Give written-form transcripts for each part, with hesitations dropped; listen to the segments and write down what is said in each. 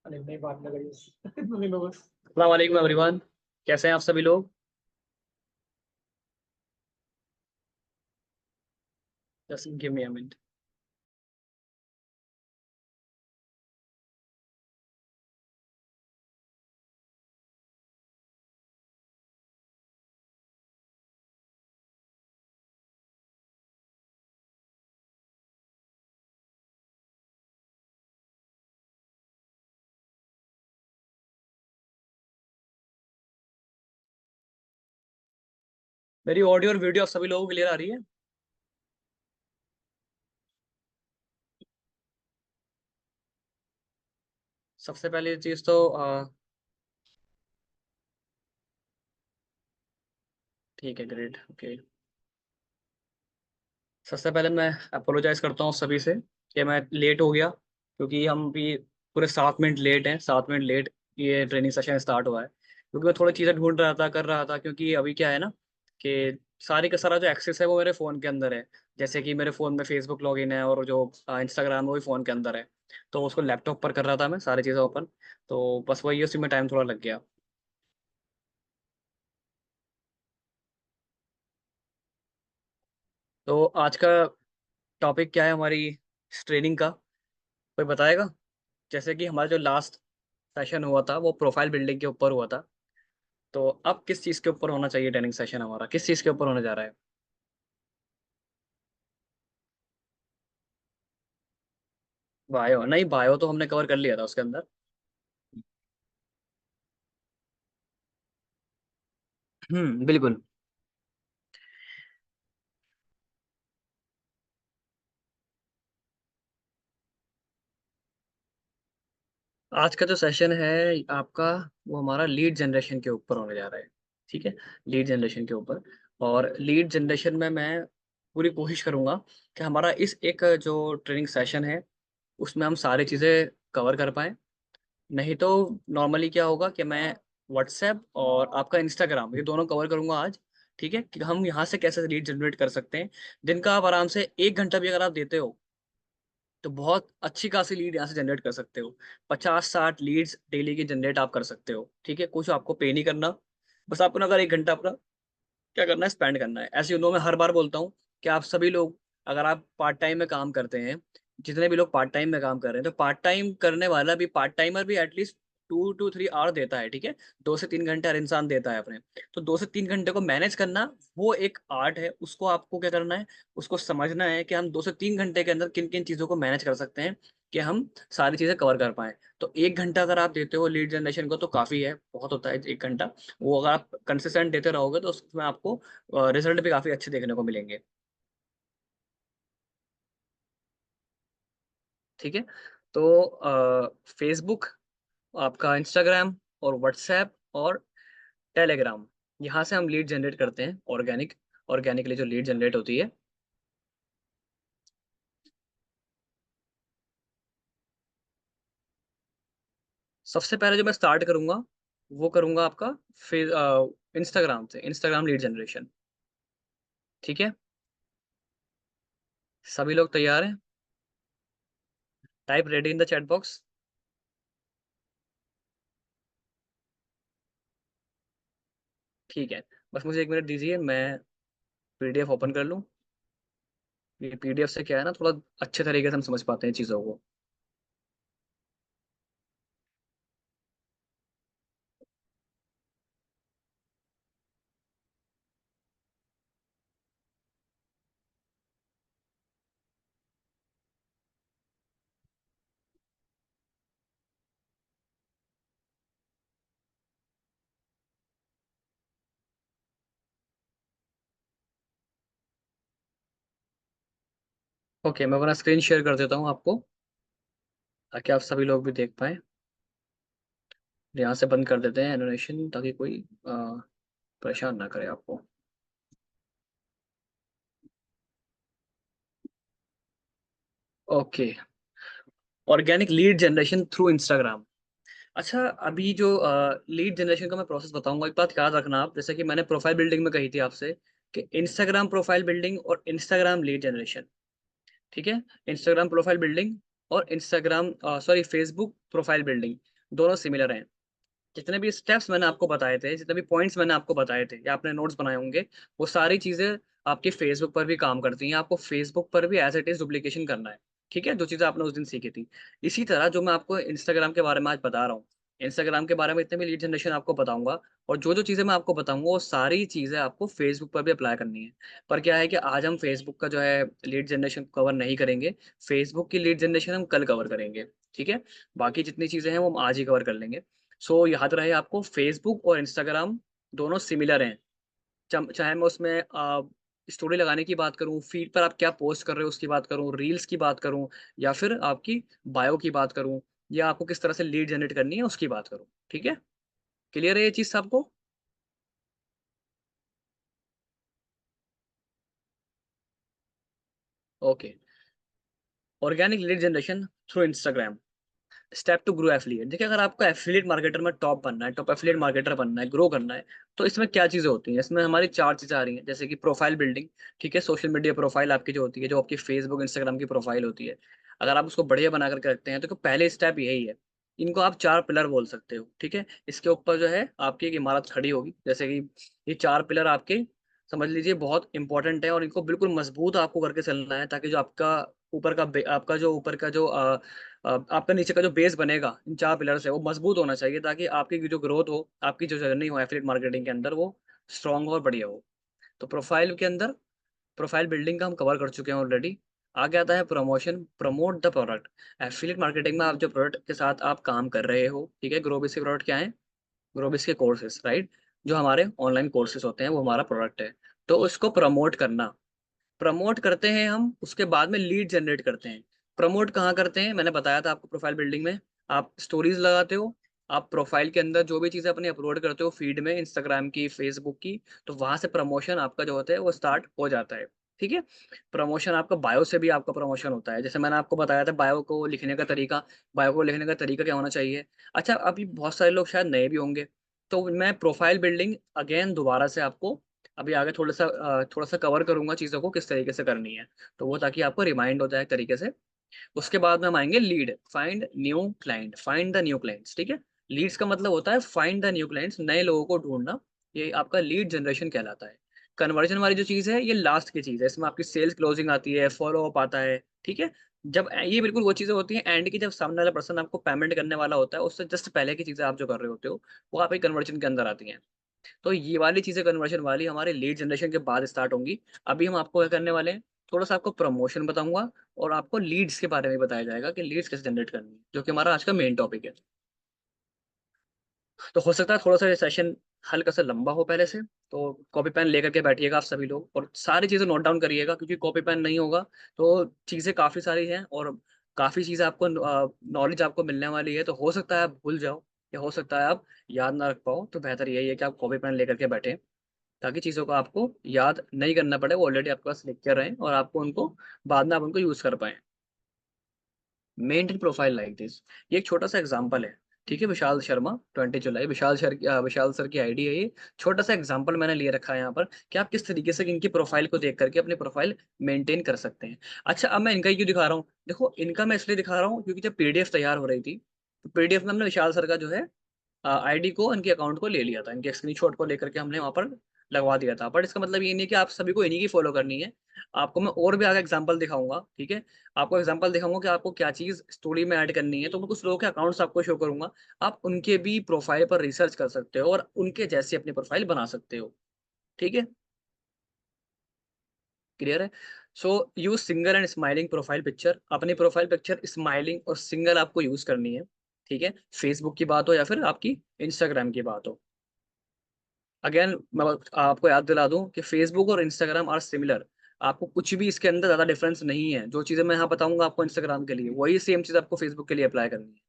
अरे नहीं, बात ना करिए। अस्सलाम वालेकुम एवरीवन। कैसे हैं आप सभी लोग? Just give me a minute. मेरी ऑडियो और वीडियो आप सभी लोगों को क्लियर आ रही है? सबसे पहली चीज़ तो ठीक है, ग्रेट, ओके। सबसे पहले मैं अपोलोजाइज करता हूँ सभी से कि मैं लेट हो गया, क्योंकि हम भी पूरे 7 मिनट लेट हैं। 7 मिनट लेट ये ट्रेनिंग सेशन स्टार्ट हुआ है, क्योंकि मैं थोड़ी चीज़ें ढूंढ रहा था, कर रहा था। क्योंकि अभी क्या है ना कि सारी का सारा जो एक्सेस है वो मेरे फ़ोन के अंदर है। जैसे कि मेरे फ़ोन में फेसबुक लॉगिन है, और जो इंस्टाग्राम है वो भी फ़ोन के अंदर है। तो उसको लैपटॉप पर कर रहा था मैं सारी चीज़ें ओपन। तो बस वही, उसी में टाइम थोड़ा लग गया। तो आज का टॉपिक क्या है हमारी इस ट्रेनिंग का, कोई बताएगा? जैसे कि हमारा जो लास्ट सेशन हुआ था वो प्रोफाइल बिल्डिंग के ऊपर हुआ था। तो अब किस चीज़ के ऊपर होना चाहिए? ट्रेनिंग सेशन हमारा किस चीज़ के ऊपर होने जा रहा है? बायो नहीं, बायो तो हमने कवर कर लिया था उसके अंदर। बिल्कुल। आज का जो सेशन है आपका, वो हमारा लीड जनरेशन के ऊपर होने जा रहा है। ठीक है, लीड जनरेशन के ऊपर। और लीड जनरेशन में मैं पूरी कोशिश करूंगा कि हमारा इस एक जो ट्रेनिंग सेशन है उसमें हम सारी चीज़ें कवर कर पाएँ। नहीं तो नॉर्मली क्या होगा कि मैं व्हाट्सएप और आपका इंस्टाग्राम ये दोनों कवर करूंगा आज। ठीक है, कि हम यहाँ से कैसे लीड जनरेट कर सकते हैं। दिन का आप आराम से 1 घंटा भी अगर आप देते हो तो बहुत अच्छी खासी लीड यहाँ से जनरेट कर सकते हो। 50-60 लीड्स डेली की जनरेट आप कर सकते हो। ठीक है, कुछ आपको पे नहीं करना। बस आपको ना अगर 1 घंटा अपना क्या करना है, स्पेंड करना है। ऐसे यूनो मैं हर बार बोलता हूँ कि आप सभी लोग, अगर आप पार्ट टाइम में काम करते हैं, जितने भी लोग पार्ट टाइम में काम कर रहे हैं, तो पार्ट टाइम करने वाला भी, पार्ट टाइमर भी एटलीस्ट 2 to 3 आवर देता है। ठीक है, 2 से 3 घंटे हर इंसान देता है अपने। तो 2 से 3 घंटे को मैनेज करना वो एक आर्ट है। उसको आपको क्या करना है, उसको समझना है कि हम 2 से 3 घंटे के अंदर किन किन चीज़ों को मैनेज कर सकते हैं कि हम सारी चीज़ें कवर कर पाएं। तो 1 घंटा अगर आप देते हो लीड जनरेशन को तो काफ़ी है, बहुत होता है 1 घंटा। वो अगर आप कंसिस्टेंट देते रहोगे तो उसमें आपको रिजल्ट भी काफ़ी अच्छे देखने को मिलेंगे। ठीक है, तो फेसबुक, आपका इंस्टाग्राम और व्हाट्सएप और टेलीग्राम, यहाँ से हम लीड जनरेट करते हैं ऑर्गेनिकली जो लीड जनरेट होती है। सबसे पहले जो मैं स्टार्ट करूंगा वो करूंगा आपका फिर इंस्टाग्राम से, इंस्टाग्राम लीड जनरेशन। ठीक है, सभी लोग तैयार हैं? Type ready in the chat box. ठीक है, बस मुझे 1 मिनट दीजिए, मैं पीडीएफ ओपन कर लूँ। ये पीडीएफ से क्या है ना, थोड़ा अच्छे तरीके से हम समझ पाते हैं चीज़ों को। ओके, मैं अपना स्क्रीन शेयर कर देता हूँ आपको, ताकि आप सभी लोग भी देख पाएँ। यहाँ से बंद कर देते हैं एनिमेशन, ताकि कोई परेशान ना करे आपको। Okay, organic lead generation through Instagram. अच्छा, अभी जो लीड जनरेशन का मैं प्रोसेस बताऊंगा, एक बात याद रखना आप, जैसे कि मैंने प्रोफाइल बिल्डिंग में कही थी आपसे कि इंस्टाग्राम प्रोफाइल बिल्डिंग और इंस्टाग्राम लीड जनरेशन। ठीक है, इंस्टाग्राम प्रोफाइल बिल्डिंग और Instagram sorry Facebook profile building दोनों सिमिलर हैं। जितने भी स्टेप्स मैंने आपको बताए थे, जितने भी पॉइंट्स मैंने आपको बताए थे या आपने नोट्स बनाए होंगे, वो सारी चीजें आपके फेसबुक पर भी काम करती हैं। आपको फेसबुक पर भी एज इट इज डुप्लीकेशन करना है, ठीक है, जो चीजें आपने उस दिन सीखी थी। इसी तरह जो मैं आपको इंस्टाग्राम के बारे में आज बता रहा हूँ, इंस्टाग्राम के बारे में इतने भी लीड जनरेशन आपको बताऊंगा, और जो जो चीजें मैं आपको बताऊंगा वो सारी चीजें आपको फेसबुक पर भी अप्लाई करनी है। पर क्या है कि आज हम फेसबुक का जो है लीड जनरेशन कवर नहीं करेंगे, फेसबुक की लीड जनरेशन हम कल कवर करेंगे, ठीक है। बाकी जितनी चीजें हैं वो हम आज ही कवर कर लेंगे। सो याद रहे आपको, फेसबुक और इंस्टाग्राम दोनों सिमिलर हैं। चाहे मैं उसमें स्टोरी लगाने की बात करूं, फीड पर आप क्या पोस्ट कर रहे हो उसकी बात करूं, रील्स की बात करूं, या फिर आपकी बायो की बात करूं, या आपको किस तरह से लीड जनरेट करनी है उसकी बात करूं, ठीक है। क्लियर है ये चीज सबको? Okay. Organic lead generation through Instagram. Step two grow affiliate. देखिए, अगर आपको एफिलिएट मार्केटर में टॉप बनना है, टॉप एफिलिएट मार्केटर बनना है, ग्रो करना है, तो इसमें क्या चीजें होती हैं? इसमें हमारी चार चीजें आ रही हैं, जैसे कि प्रोफाइल बिल्डिंग, ठीक है, सोशल मीडिया प्रोफाइल आपकी जो होती है, जो आपकी फेसबुक इंस्टाग्राम की प्रोफाइल होती है, अगर आप उसको बढ़िया बना करके रखते हैं तो पहले स्टेप यही है। इनको आप चार पिलर बोल सकते हो, ठीक है। इसके ऊपर जो है आपकी एक इमारत खड़ी होगी, जैसे कि ये चार पिलर आपके समझ लीजिए बहुत इंपॉर्टेंट है, और इनको बिल्कुल मजबूत आपको करके चलना है, ताकि जो आपका ऊपर का आपका जो ऊपर का जो आपका नीचे का जो बेस बनेगा इन चार पिलर से, वो मजबूत होना चाहिए, ताकि आपकी जो ग्रोथ हो, आपकी जो जर्नी हो एफिलिएट मार्केटिंग के अंदर, वो स्ट्रांग हो और बढ़िया हो। तो प्रोफाइल के अंदर प्रोफाइल बिल्डिंग का हम कवर कर चुके हैं ऑलरेडी। आगे आता है promotion, promote the product. Affiliate marketing में आप जो प्रोडक्ट के साथ आप काम कर रहे हो, ठीक है, ग्रोबिस के प्रोडक्ट क्या है? ग्रोबिस के कोर्सेज, राइट। जो हमारे ऑनलाइन कोर्सेज होते हैं वो हमारा प्रोडक्ट है। तो उसको प्रमोट करना, प्रमोट करते हैं हम, उसके बाद में लीड जनरेट करते हैं। प्रमोट कहाँ करते हैं? मैंने बताया था आपको, प्रोफाइल बिल्डिंग में आप स्टोरीज लगाते हो, आप प्रोफाइल के अंदर जो भी चीज़ें अपनी अपलोड करते हो फीड में, इंस्टाग्राम की, फेसबुक की, तो वहां से प्रमोशन आपका जो होता है वो स्टार्ट हो जाता है, ठीक है। प्रमोशन आपका बायो से भी आपका प्रमोशन होता है, जैसे मैंने आपको बताया था बायो को लिखने का तरीका। बायो को लिखने का तरीका क्या होना चाहिए? अच्छा, अभी बहुत सारे लोग शायद नए भी होंगे, तो मैं प्रोफाइल बिल्डिंग अगेन दोबारा से आपको अभी आगे थोड़ा सा कवर करूंगा चीज़ों को किस तरीके से करनी है, तो वो ताकि आपको रिमाइंड हो जाए एक तरीके से। उसके बाद में हम आएंगे lead, find new client, find the new clients, ठीक है। लीड्स का मतलब होता है फाइंड द न्यू क्लाइंट्स, नए लोगों को ढूंढना। ये आपका लीड जनरेशन कहलाता है। कन्वर्जन वाली जो चीज़ है ये लास्ट की चीज़ है, इसमें आपकी सेल्स क्लोजिंग आती है, फॉलो अप आता है, ठीक है। जब ये बिल्कुल वो चीज़ें होती हैं एंड की, जब सामने वाला पर्सन आपको पेमेंट करने वाला होता है, उससे जस्ट पहले की चीज़ें आप जो कर रहे होते हो, वो आपकी कन्वर्जन के अंदर आती हैं। तो ये वाली चीजें कन्वर्शन वाली हमारे लीड जनरेशन के बाद स्टार्ट होंगी। अभी हम आपको क्या करने वाले हैं, थोड़ा सा आपको प्रमोशन बताऊंगा, और आपको लीड्स के बारे में बताया जाएगा कि लीड्स कैसे जनरेट करनी है, जो कि हमारा आज का मेन टॉपिक है। तो हो सकता है थोड़ा सा ये सेशन हल्का सा लंबा हो पहले से, तो कॉपी पेन लेकर के बैठिएगा आप सभी लोग, और सारी चीजें नोट डाउन करिएगा, क्योंकि कॉपी पेन नहीं होगा तो चीजें काफी सारी हैं, और काफी चीजें आपको नॉलेज आपको मिलने वाली है, तो हो सकता है आप भूल जाओ, या हो सकता है आप याद ना रख पाओ। तो बेहतर यही है कि आप कॉपी पेन लेकर के बैठें, ताकि चीज़ों को आपको याद नहीं करना पड़े, वो ऑलरेडी आपके पास लिख कर रहें, और आपको उनको बाद में आप उनको यूज़ कर पाएँ। Maintain profile like this. ये एक छोटा सा एग्जांपल है, ठीक है। विशाल शर्मा, 20 जुलाई, विशाल सर की आईडी है ये। छोटा सा एग्जांपल मैंने लिए रखा है यहाँ पर, कि आप किस तरीके से इनकी प्रोफाइल को देख करके अपनी प्रोफाइल मेंटेन कर सकते हैं। अच्छा, अब मैं इनका ही क्यों दिखा रहा हूँ? देखो, इनका मैं इसलिए दिखा रहा हूँ क्योंकि जब पीडीएफ तैयार हो रही थी, तो पीडीएफ में हमने विशाल सर का जो है आईडी को, इनके अकाउंट को ले लिया था, इनके स्क्रीनशॉट को लेकर के हमने वहां पर लगवा दिया था। बट इसका मतलब ये नहीं है कि आप सभी को इन्हीं की फॉलो करनी है। आपको मैं और भी आगे एग्जांपल दिखाऊंगा, ठीक है। आपको एग्जांपल दिखाऊंगा कि आपको क्या चीज स्टोरी में ऐड करनी है, तो मैं कुछ लोगों के अकाउंट्स आपको शो करूंगा। आप उनके भी प्रोफाइल पर रिसर्च कर सकते हो, और उनके जैसी अपनी प्रोफाइल बना सकते हो, ठीक है। क्लियर है? So use single and smiling profile picture. अपनी प्रोफाइल पिक्चर स्माइलिंग और सिंगल आपको यूज करनी है, ठीक है। फेसबुक की बात हो या फिर आपकी इंस्टाग्राम की बात हो। अगेन मैं आपको याद दिला दूं कि फेसबुक और इंस्टाग्राम आर सिमिलर। आपको कुछ भी इसके अंदर ज्यादा डिफरेंस नहीं है। जो चीजें मैं यहाँ बताऊंगा आपको इंस्टाग्राम के लिए, वही सेम चीज आपको फेसबुक के लिए अप्लाई करनी है।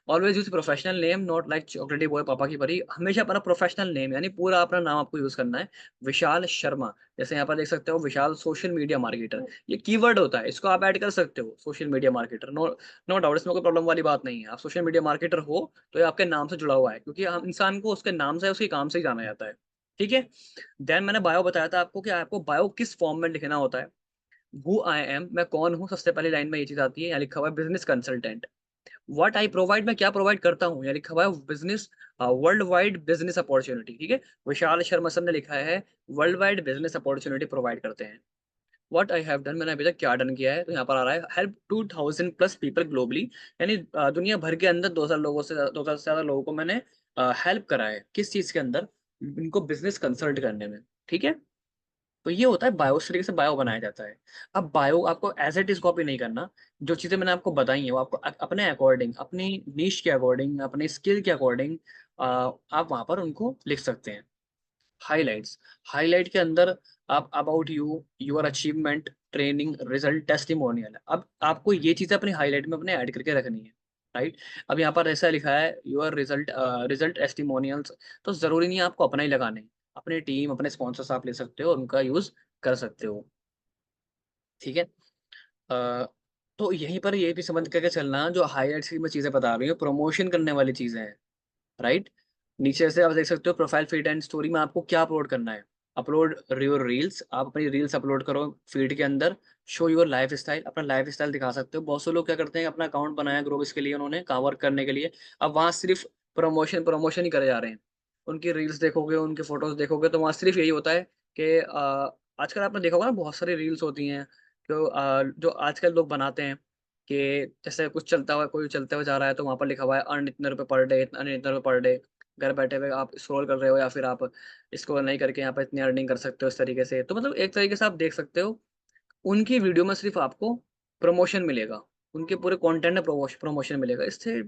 Always use professional name, not like चॉकलेटी बॉय पापा की परी। हमेशा अपना प्रोफेशनल नेम, यानी पूरा अपना नाम आपको यूज करना है। विशाल शर्मा, जैसे यहाँ पर देख सकते हो, विशाल सोशल मीडिया मार्केटर, ये कीवर्ड होता है, इसको आप ऐड कर सकते हो, social media marketer. No no doubt, इसमें कोई प्रॉब्लम वाली बात नहीं है। आप सोशल मीडिया मार्केटर हो तो ये आपके नाम से जुड़ा हुआ है, क्योंकि हम इंसान को उसके नाम से, उसके काम से ही जाना जाता है, ठीक है। देन मैंने बायो बताया था आपको कि आपको बायो किस फॉर्म में लिखना होता है। हु आई एम, मैं कौन हूँ, सबसे पहली लाइन में ये चीज आती है। यहाँ लिखा हुआ है business consultant. What I provide, मैं क्या प्रोवाइड करता हूँ, यहाँ लिखा हुआ है business, world wide business opportunity. ठीक है, विशाल शर्मा सर ने लिखा है world wide business opportunity provide करते हैं। व्हाट आई हैव डन, मैंने अभी तक क्या डन किया है, तो यहाँ पर आ रहा है हेल्प 2000 प्लस पीपल ग्लोबली, यानी दुनिया भर के अंदर 2000 लोगों से 2000 से ज्यादा लोगों को मैंने हेल्प करा है। किस चीज के अंदर, इनको बिजनेस कंसल्ट करने में। ठीक है, तो ये होता है बायो, उस तरीके से बायो बनाया जाता है। अब बायो आपको एज इट इज कॉपी नहीं करना, जो चीजें मैंने आपको बताई हैं वो आपको अपने अकॉर्डिंग, अपनी नीश के अकॉर्डिंग, अपनी स्किल के अकॉर्डिंग आप वहां पर उनको लिख सकते हैं। हाइलाइट्स, हाईलाइट के अंदर आप about you, your achievement, training, result, testimonial, अब आपको ये चीजें अपनी हाईलाइट में अपने ऐड करके रखनी है। राइट, अब यहाँ पर ऐसा लिखा है योर रिजल्ट, रिजल्ट टेस्टिमोनियल्स, तो जरूरी नहीं है आपको अपना ही लगाने, अपनी टीम, अपने स्पॉन्सर्स आप ले सकते हो और उनका यूज कर सकते हो। ठीक है, अ, तो यहीं पर ये भी समझ करके चलना, जो हाईलाइट्स की मैं चीजें बता रही हूँ प्रमोशन करने वाली चीजें हैं। राइट, नीचे से आप देख सकते हो प्रोफाइल फीड एंड स्टोरी में आपको क्या अपलोड करना है। अपलोड योर रील्स, आप अपनी रील्स अपलोड करो फीड के अंदर। शो योर लाइफ स्टाइल, अपना लाइफ स्टाइल दिखा सकते हो। बहुत से लोग क्या करते हैं, अपना अकाउंट बनाया ग्रुप इसके लिए, उन्होंने कवर करने के लिए, अब वहाँ सिर्फ प्रमोशन प्रमोशन ही करे जा रहे हैं। उनकी रील्स देखोगे, उनके फोटोज देखोगे, तो वहाँ सिर्फ यही होता है कि आजकल आपने देखा होगा ना, बहुत सारी रील्स होती हैं जो आजकल लोग बनाते हैं, कि जैसे कुछ चलता हुआ, कोई चलते हुए जा रहा है तो वहां पर लिखा हुआ है अर्न इतने रुपए पर डे, अर्न इतने रुपए पर डे। घर बैठे हुए आप स्क्रॉल कर रहे हो, या फिर आप स्क्रॉल नहीं करके यहाँ पर इतनी अर्निंग कर सकते हो इस तरीके से। तो मतलब एक तरीके से आप देख सकते हो, उनकी वीडियो में सिर्फ आपको प्रमोशन मिलेगा, उनके पूरे कंटेंट में प्रमोशन मिलेगा। इससे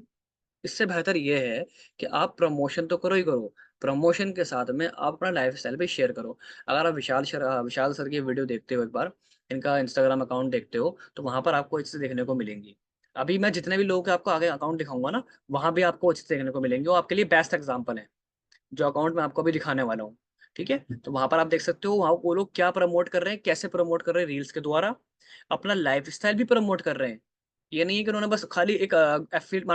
इससे बेहतर ये है कि आप प्रमोशन तो करो ही करो, प्रमोशन के साथ में आप अपना लाइफस्टाइल भी शेयर करो। अगर आप विशाल सर की वीडियो देखते हो एक बार, इनका इंस्टाग्राम अकाउंट देखते हो, तो वहां पर आपको ये चीजें देखने को मिलेंगी। अभी मैं जितने भी लोगों के आपको आगे अकाउंट दिखाऊंगा ना, वहां भी आपको वो चीजें देखने को मिलेंगी। वो आपके लिए बेस्ट एग्जाम्पल है, जो अकाउंट मैं आपको अभी दिखाने वाला हूँ। ठीक है, तो वहां पर आप देख सकते हो वहाँ वो लोग क्या प्रमोट कर रहे हैं, कैसे प्रमोट कर रहे हैं, रील्स के द्वारा अपना लाइफस्टाइल भी प्रमोट कर रहे हैं। ये नहीं है कि उन्होंने बस खाली एक एफिलिएट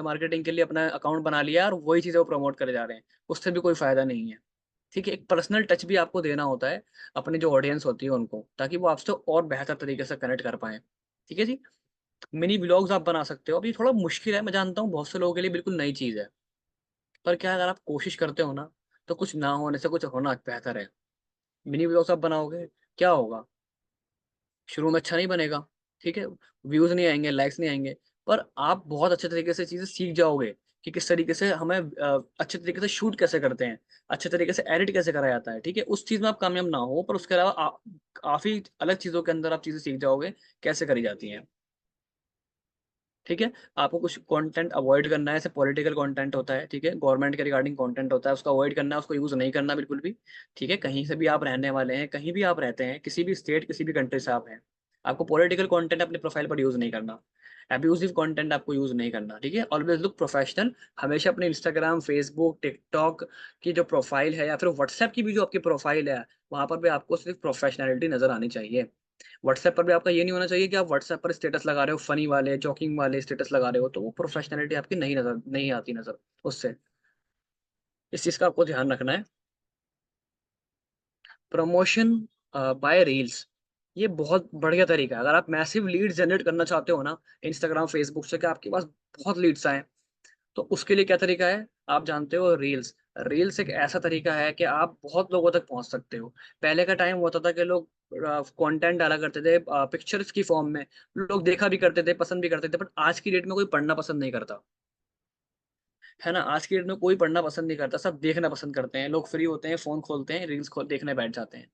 मार्केटिंग के लिए अपना अकाउंट बना लिया और वही चीजें वो प्रमोट करे जा रहे हैं, उससे भी कोई फायदा नहीं है। ठीक है, एक पर्सनल टच भी आपको देना होता है अपनी जो ऑडियंस होती है उनको, ताकि वो आपसे और बेहतर तरीके से कनेक्ट कर पाए। ठीक है जी, मिनी ब्लॉग्स आप बना सकते हो। अभी थोड़ा मुश्किल है, मैं जानता हूँ बहुत से लोगों के लिए बिल्कुल नई चीज है, पर क्या है, अगर आप कोशिश करते हो ना, तो कुछ ना होने से कुछ होना बेहतर है। मिनी ब्लॉग्स आप बनाओगे, क्या होगा, शुरू में अच्छा नहीं बनेगा। ठीक है, व्यूज नहीं आएंगे, लाइक्स नहीं आएंगे, पर आप बहुत अच्छे तरीके से चीजें सीख जाओगे कि किस तरीके से हमें अच्छे तरीके से शूट कैसे करते हैं, अच्छे तरीके से एडिट कैसे करा जाता है। ठीक है, उस चीज में आप कामयाब ना हो, पर उसके अलावा काफी अलग चीजों के अंदर आप चीजें सीख जाओगे कैसे करी जाती हैं। ठीक है, आपको कुछ कंटेंट अवॉइड करना है, जैसे पॉलिटिकल कंटेंट होता है, ठीक है, गवर्नमेंट के रिगार्डिंग कंटेंट होता है, उसको अवॉइड करना है, उसको यूज नहीं करना बिल्कुल भी। ठीक है, कहीं से भी आप रहने वाले हैं, कहीं भी आप रहते हैं, किसी भी स्टेट, किसी भी कंट्री से आप हैं, आपको पॉलिटिकल कंटेंट अपने प्रोफाइल पर यूज नहीं करना, एब्यूजिव कंटेंट आपको यूज नहीं करना। ठीक है, ऑलवेज लुक प्रोफेशनल। हमेशा अपने इंस्टाग्राम, फेसबुक, टिकटॉक की जो प्रोफाइल है, या फिर व्हाट्सएप की भी जो आपकी प्रोफाइल है, वहां पर भी आपको सिर्फ प्रोफेशनलिटी नजर आनी चाहिए। व्हाट्सएप पर भी आपका ये नहीं होना चाहिए कि आप व्हाट्सएप पर स्टेटस लगा रहे हो, फनी वाले, जॉकिंग वाले स्टेटस लगा रहे हो, तो वो प्रोफेशनलिटी आपकी नहीं आती नजर उससे। इस चीज का आपको ध्यान रखना है। प्रमोशन बाय रील्स, ये बहुत बढ़िया तरीका है। अगर आप मैसिव लीड जनरेट करना चाहते हो ना, इंस्टाग्राम, फेसबुक से, कि आपके पास बहुत लीड्स आए, तो उसके लिए क्या तरीका है, आप जानते हो, रील्स। रील्स एक ऐसा तरीका है कि आप बहुत लोगों तक पहुंच सकते हो। पहले का टाइम होता था कि लोग कंटेंट डाला करते थे पिक्चर्स की फॉर्म में, लोग देखा भी करते थे, पसंद भी करते थे, बट आज की डेट में कोई पढ़ना पसंद नहीं करता, है ना। आज की डेट में कोई पढ़ना पसंद नहीं करता, सब देखना पसंद करते हैं। लोग फ्री होते हैं, फोन खोलते हैं, रील्स खोल देखने बैठ जाते हैं।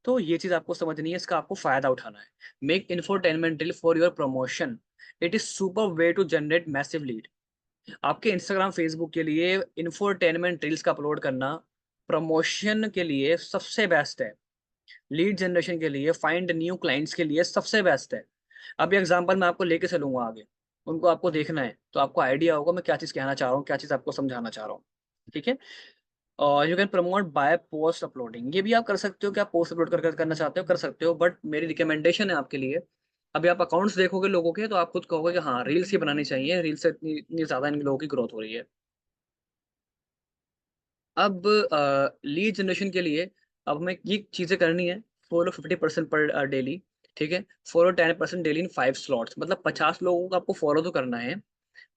तो ये चीज आपको समझनी है, इसका आपको फायदा उठाना है। Make infotainment reel for your promotion, it is super way to generate massive lead. आपके इंस्टाग्राम, फेसबुक के लिए इंफोटेनमेंट रील्स का अपलोड करना प्रमोशन के लिए सबसे बेस्ट है। लीड जनरेशन के लिए, फाइंड न्यू क्लाइंट्स के लिए सबसे बेस्ट है। अब एग्जांपल मैं आपको लेके चलूंगा आगे, उनको आपको देखना है, तो आपको आइडिया होगा मैं क्या चीज़ कहना चाह रहा हूँ, क्या चीज़ आपको समझाना चाह रहा हूँ। ठीक है, और you can promote by post uploading, ये भी आप कर सकते हो कि आप पोस्ट अपलोड करना चाहते हो, कर सकते हो, बट मेरी रिकमेंडेशन है आपके लिए, अभी आप अकाउंट्स देखोगे लोगों के, तो आप खुद कहोगे कि हाँ रील्स ही बनानी चाहिए, रील्स से इतनी इतनी ज़्यादा इन लोगों की ग्रोथ हो रही है। अब लीड जनरेशन के लिए अब हमें ये चीज़ें करनी है। फॉलो 50% पर डेली, ठीक है, फॉलो 10% डेली इन 5 स्लॉट्स, मतलब 50 लोगों को आपको फॉलो तो करना है,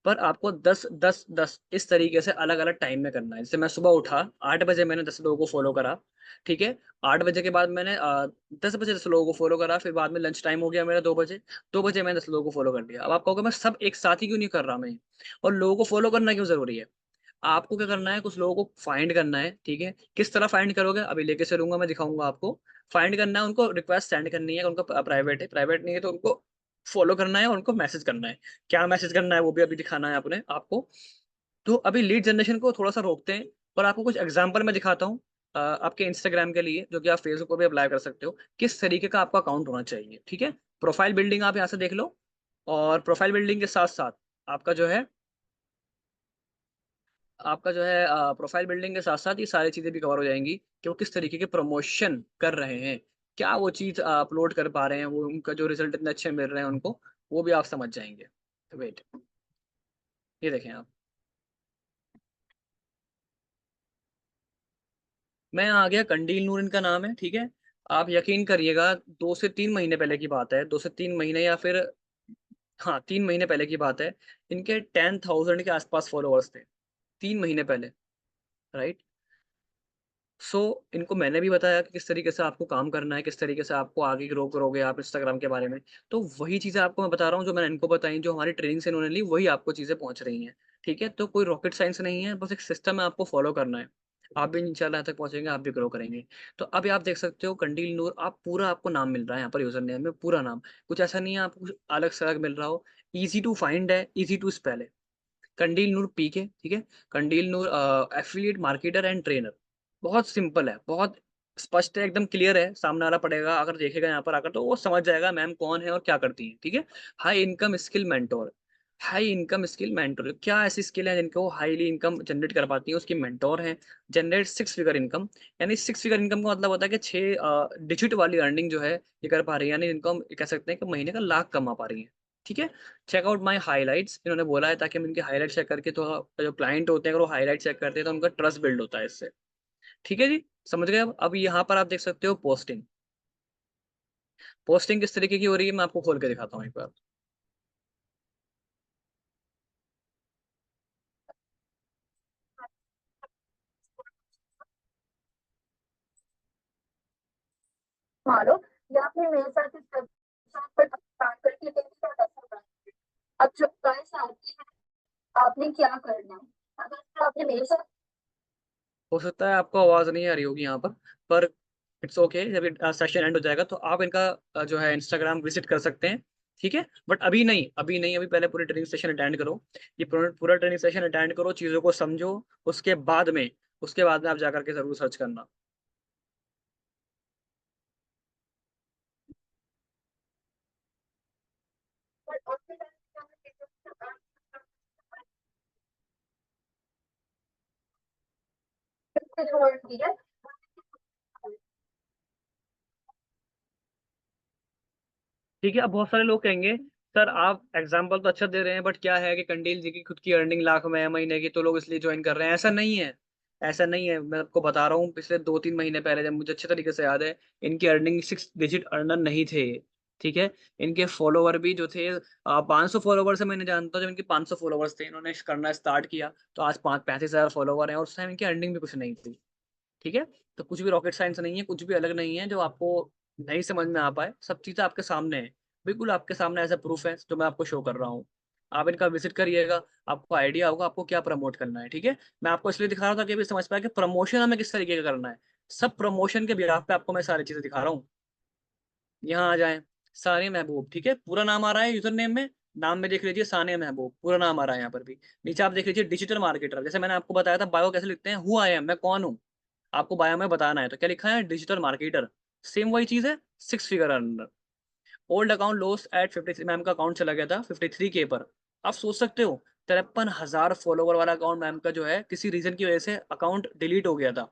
पर आपको 10 10 10 इस तरीके से अलग अलग टाइम में करना है। जैसे मैं सुबह उठा 8 बजे, मैंने 10 लोगों को फॉलो करा, ठीक है। 8 बजे के बाद मैंने 10 बजे 10 लोगों को फॉलो करा, फिर बाद में लंच टाइम हो गया मेरा 2 बजे, 2 बजे मैंने 10 लोगों को फॉलो कर लिया। अब आप कहोगे मैं सब एक साथ ही क्यों नहीं कर रहा मैं, और लोगों को फॉलो करना क्यों जरूरी है? आपको क्या करना है, कुछ लोगों को फाइंड करना है, ठीक है। किस तरह फाइंड करोगे, अभी लेके चलूंगा, मैं दिखाऊंगा आपको। फाइंड करना है, उनको रिक्वेस्ट सेंड करनी है, उनका प्राइवेट है, प्राइवेट नहीं है तो उनको फॉलो करना है और उनको मैसेज करना है। क्या मैसेज करना है वो भी अभी दिखाना है अपने आपको। तो अभी लीड जनरेशन को थोड़ा सा रोकते हैं, और आपको कुछ एग्जांपल मैं दिखाता हूँ आपके इंस्टाग्राम के लिए, जो कि आप फेसबुक पर भी अप्लाई कर सकते हो, किस तरीके का आपका अकाउंट होना चाहिए, ठीक है। प्रोफाइल बिल्डिंग आप यहाँ से देख लो, और प्रोफाइल बिल्डिंग के साथ साथ आपका जो है प्रोफाइल बिल्डिंग के साथ साथ ये सारी चीजें भी कवर हो जाएंगी कि वो किस तरीके के प्रमोशन कर रहे हैं, क्या वो चीज अपलोड कर पा रहे हैं, वो उनका जो रिजल्ट इतने अच्छे मिल रहे हैं उनको, वो भी आप समझ जाएंगे। वेट, ये देखें आप, मैं आ गया, कंडील नूर इनका नाम है, ठीक है। आप यकीन करिएगा, 2 से 3 महीने पहले की बात है, 2 से 3 महीने या फिर हाँ 3 महीने पहले की बात है, इनके 10,000 के आसपास फॉलोअर्स थे, 3 महीने पहले, राइट। सो इनको मैंने भी बताया कि किस तरीके से आपको काम करना है, किस तरीके से आपको आगे ग्रो करोगे आप इंस्टाग्राम के बारे में। तो वही चीज़ें आपको मैं बता रहा हूँ जो मैंने इनको बताई, जो हमारी ट्रेनिंग से इन्होंने ली, वही आपको चीज़ें पहुँच रही हैं, ठीक है। तो कोई रॉकेट साइंस नहीं है, बस एक सिस्टम है, आपको फॉलो करना है। आप भी इंशाल्लाह यहाँ तक पहुँचेंगे, आप भी ग्रो करेंगे। तो अभी आप देख सकते हो कंडील नूर, आप पूरा आपको नाम मिल रहा है यहाँ पर, यूजर नेम में पूरा नाम, कुछ ऐसा नहीं है आपको कुछ अलग से अलग मिल रहा हो। ईजी टू फाइंड है, ईजी टू स्पेल है, कंडील नूर पीके, ठीक है। कंडील नूर एफिलिएट मार्केटर एंड ट्रेनर, बहुत सिंपल है, बहुत स्पष्ट है, एकदम क्लियर है, सामने वाला पढ़ेगा अगर देखेगा यहाँ पर आकर तो वो समझ जाएगा मैम कौन है और क्या करती है, ठीक है। High income skill mentor, high income skill mentor, क्या ऐसी स्किल है जिनको हाईली इनकम जनरेट कर पाती है, उसकी मेंटोर है। जनरेट 6 फिगर इनकम, यानी 6 फिगर इनकम का मतलब होता है कि 6 डिजिट वाली अर्निंग जो है ये कर पा रही है, यानी जिनको हम कह सकते हैं कि महीने का लाख कमा पा रही है, ठीक है। चेक आउट माई हाईलाइट्स, इन्होंने बोला है ताकि हम इनके हाईलाइट चेक करके, तो जो क्लाइंट होते हैं अगर वो हाईलाइट चेक करते हैं तो उनका ट्रस्ट बिल्ड होता है इससे, ठीक है जी। समझ गए? अब यहाँ पर आप देख सकते हो पोस्टिंग, पोस्टिंग किस तरीके की हो रही है मैं आपको खोल के दिखाता हूँ एक बार। मारो, या फिर मेरे साथ इस वेबसाइट पर काम करके देखिए कैसा रहा। अब जब प्राइस आती है, आपने क्या करना है? अगर आपने मेरे साथ हो सकता है आपको आवाज नहीं आ रही होगी यहाँ पर इट्स ओके, जब सेशन एंड हो जाएगा तो आप इनका जो है इंस्टाग्राम विजिट कर सकते हैं, ठीक है। बट अभी नहीं, अभी नहीं, अभी पहले पूरी ट्रेनिंग सेशन अटेंड करो, ये पूरा पूरा ट्रेनिंग सेशन अटेंड करो, चीज़ों को समझो, उसके बाद में आप जाकर के जरूर सर्च करना। छोड़ दिया। ठीक है। अब बहुत सारे लोग कहेंगे सर आप एग्जाम्पल तो अच्छा दे रहे हैं, बट क्या है कि कंडील जी की खुद की अर्निंग लाख में है महीने की, तो लोग इसलिए ज्वाइन कर रहे हैं, ऐसा नहीं है। ऐसा नहीं है, मैं आपको बता रहा हूँ, पिछले 2 3 महीने पहले जब मुझे अच्छे तरीके से याद है, इनकी अर्निंग 6 डिजिट अर्नर नहीं थे, ठीक है। इनके फॉलोवर भी जो थे 500 फॉलोवर से, मैंने जानता हूँ जब इनके 500 फॉलोवर्स थे, इन्होंने करना स्टार्ट किया तो आज 5 35 हज़ार फॉलोवर हैं, और उस टाइम इनकी अर्निंग भी कुछ नहीं थी, ठीक है। तो कुछ भी रॉकेट साइंस नहीं है, कुछ भी अलग नहीं है जो आपको नहीं समझ में आ पाए, सब चीज़ें आपके सामने है, बिल्कुल आपके सामने ऐसा प्रूफ है जो मैं आपको शो कर रहा हूँ। आप इनका विजिट करिएगा, आपको आइडिया होगा आपको क्या प्रमोट करना है, ठीक है। मैं आपको इसलिए दिखा रहा था कि अभी समझ पाए कि प्रमोशन हमें किस तरीके का करना है, सब प्रमोशन के बिहाफ पे आपको मैं सारी चीजें दिखा रहा हूँ। यहाँ आ जाए, सानिया महबूब, ठीक है, पूरा नाम आ रहा है यूजर नेम में, नाम में देख लीजिए सानिया महबूब, पूरा नाम आ रहा है यहाँ पर भी। नीचे आप देख लीजिए डिजिटल मार्केटर, जैसे मैंने आपको बताया था बायो कैसे लिखते हैं, हु आई एम, मैं कौन हूँ, आपको बायो में बताना है, तो क्या लिखा है, डिजिटल मार्केटर, सेम वही चीज है, 6 figure under. Old account loss at 53, ma'am का अकाउंट चला गया था 53K पर। आप सोच सकते हो 53,000 फॉलोवर वाला अकाउंट मैम का जो है किसी रीजन की वजह से अकाउंट डिलीट हो गया था,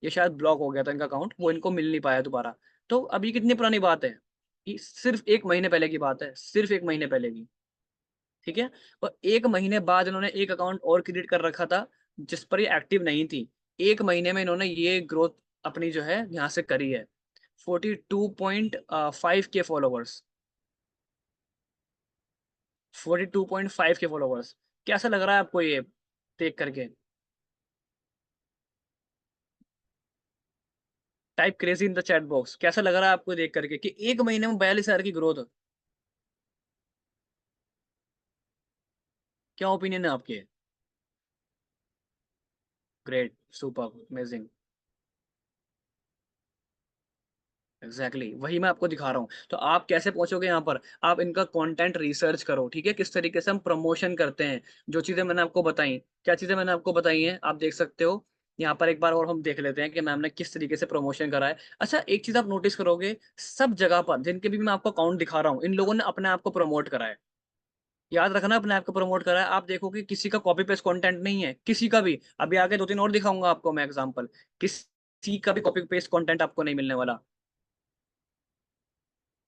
ये शायद ब्लॉक हो गया था इनका अकाउंट, वो इनको मिल नहीं पाया दोबारा। तो अभी कितनी पुरानी बात है, ये सिर्फ 1 महीने पहले की बात है, सिर्फ 1 महीने पहले की, ठीक है। और 1 महीने बाद इन्होंने एक अकाउंट और क्रिएट कर रखा था जिस पर ये एक्टिव नहीं थी, 1 महीने में इन्होंने ये ग्रोथ अपनी जो है यहाँ से करी है। 42.5 के फॉलोवर्स, 42.5 के फॉलोवर्स। कैसा लग रहा है आपको ये देख करके? Type crazy in the chat box. कैसा लग रहा है आपको देख करके कि 1 महीने में 42,000 की ग्रोथ? क्या ओपिनियन है आपके? Great, superb, amazing. एग्ज़ैक्टली वही मैं आपको दिखा रहा हूँ। तो आप कैसे पहुँचोगे यहाँ पर? आप इनका कंटेंट रिसर्च करो, ठीक है? किस तरीके से हम प्रमोशन करते हैं, जो चीज़ें मैंने आपको बताई। क्या चीज़ें मैंने आपको बताई हैं, आप देख सकते हो। यहाँ पर एक बार और हम देख लेते हैं कि मैम ने किस तरीके से प्रमोशन करा है। अच्छा, एक चीज़ आप नोटिस करोगे, सब जगह पर जिनके भी मैं आपको अकाउंट दिखा रहा हूँ, इन लोगों ने अपने आप को प्रमोट करा है। याद रखना, अपने आप को प्रमोट करा है। आप देखोगे किसी का कॉपी पेस्ट कंटेंट नहीं है, किसी का भी। अभी आगे 2-3 और दिखाऊँगा आपको मैं एग्ज़ाम्पल। किसी का भी कॉपी पेस्ट कंटेंट आपको नहीं मिलने वाला।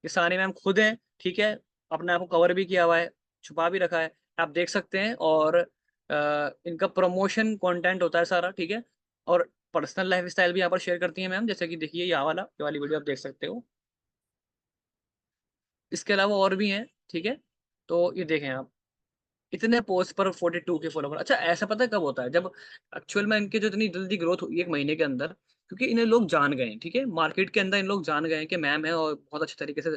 ये सारे मैम खुद हैं, ठीक है? अपने आप को कवर भी किया हुआ है, छुपा भी रखा है, आप देख सकते हैं। और इनका प्रमोशन कंटेंट होता है सारा, ठीक है? और पर्सनल लाइफ़स्टाइल भी यहाँ पर शेयर करती हैं मैम, जैसे कि देखिए ये वाली वीडियो आप देख सकते हो। इसके अलावा और भी हैं, ठीक है? तो ये देखें आप। इतने पोस्ट पर 42 के फॉलोवर। अच्छा, ऐसा पता है कब होता है? जब एक्चुअल में इनकी जो इतनी जल्दी ग्रोथ हुई 1 महीने के अंदर, क्योंकि इन्हें लोग जान गए हैं, ठीक है? मार्केट के अंदर इन लोग जान गए हैं कि मैम है और बहुत अच्छे तरीके से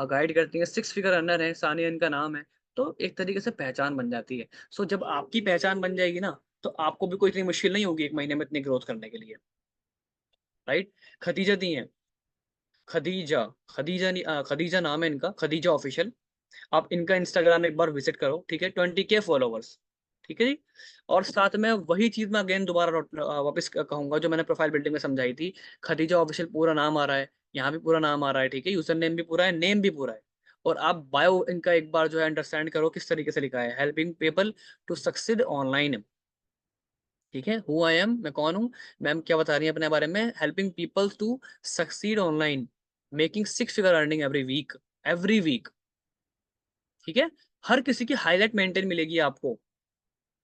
गाइड करती हैं, 6 फिगर अर्नर है, सानिया इनका नाम है। तो एक तरीके से पहचान बन जाती है। सो जब आपकी पहचान बन जाएगी ना, तो आपको भी कोई इतनी मुश्किल नहीं होगी 1 महीने में इतनी ग्रोथ करने के लिए, राइट? खदीजा दी हैं, खदीजा, खदीजा नाम है इनका, खदीजा ऑफिशियल। आप इनका इंस्टाग्राम एक बार विज़िट करो, ठीक है? 20 के फॉलोवर्स, ठीक है जी? और साथ में वही चीज़ मैं अगेन दोबारा वापस कहूँगा जो मैंने प्रोफाइल बिल्डिंग में समझाई थी। खदीजा ऑफ़िशियल पूरा नाम आ रहा है, यहाँ भी पूरा नाम आ रहा है, ठीक है? यूज़र नेम भी पूरा है, नेम भी पूरा है। और आप बायो इनका एक बार जो है अंडरस्टैंड करो किस तरीके से लिखा है, helping people to succeed online, ठीक है? हू आई एम, मैं कौन हूँ? मैम क्या बता रही हैं अपने बारे में? Helping people to succeed online, making 6 figure earning every week. ठीक है? हर किसी की हाइलाइट मेंटेन मिलेगी आपको।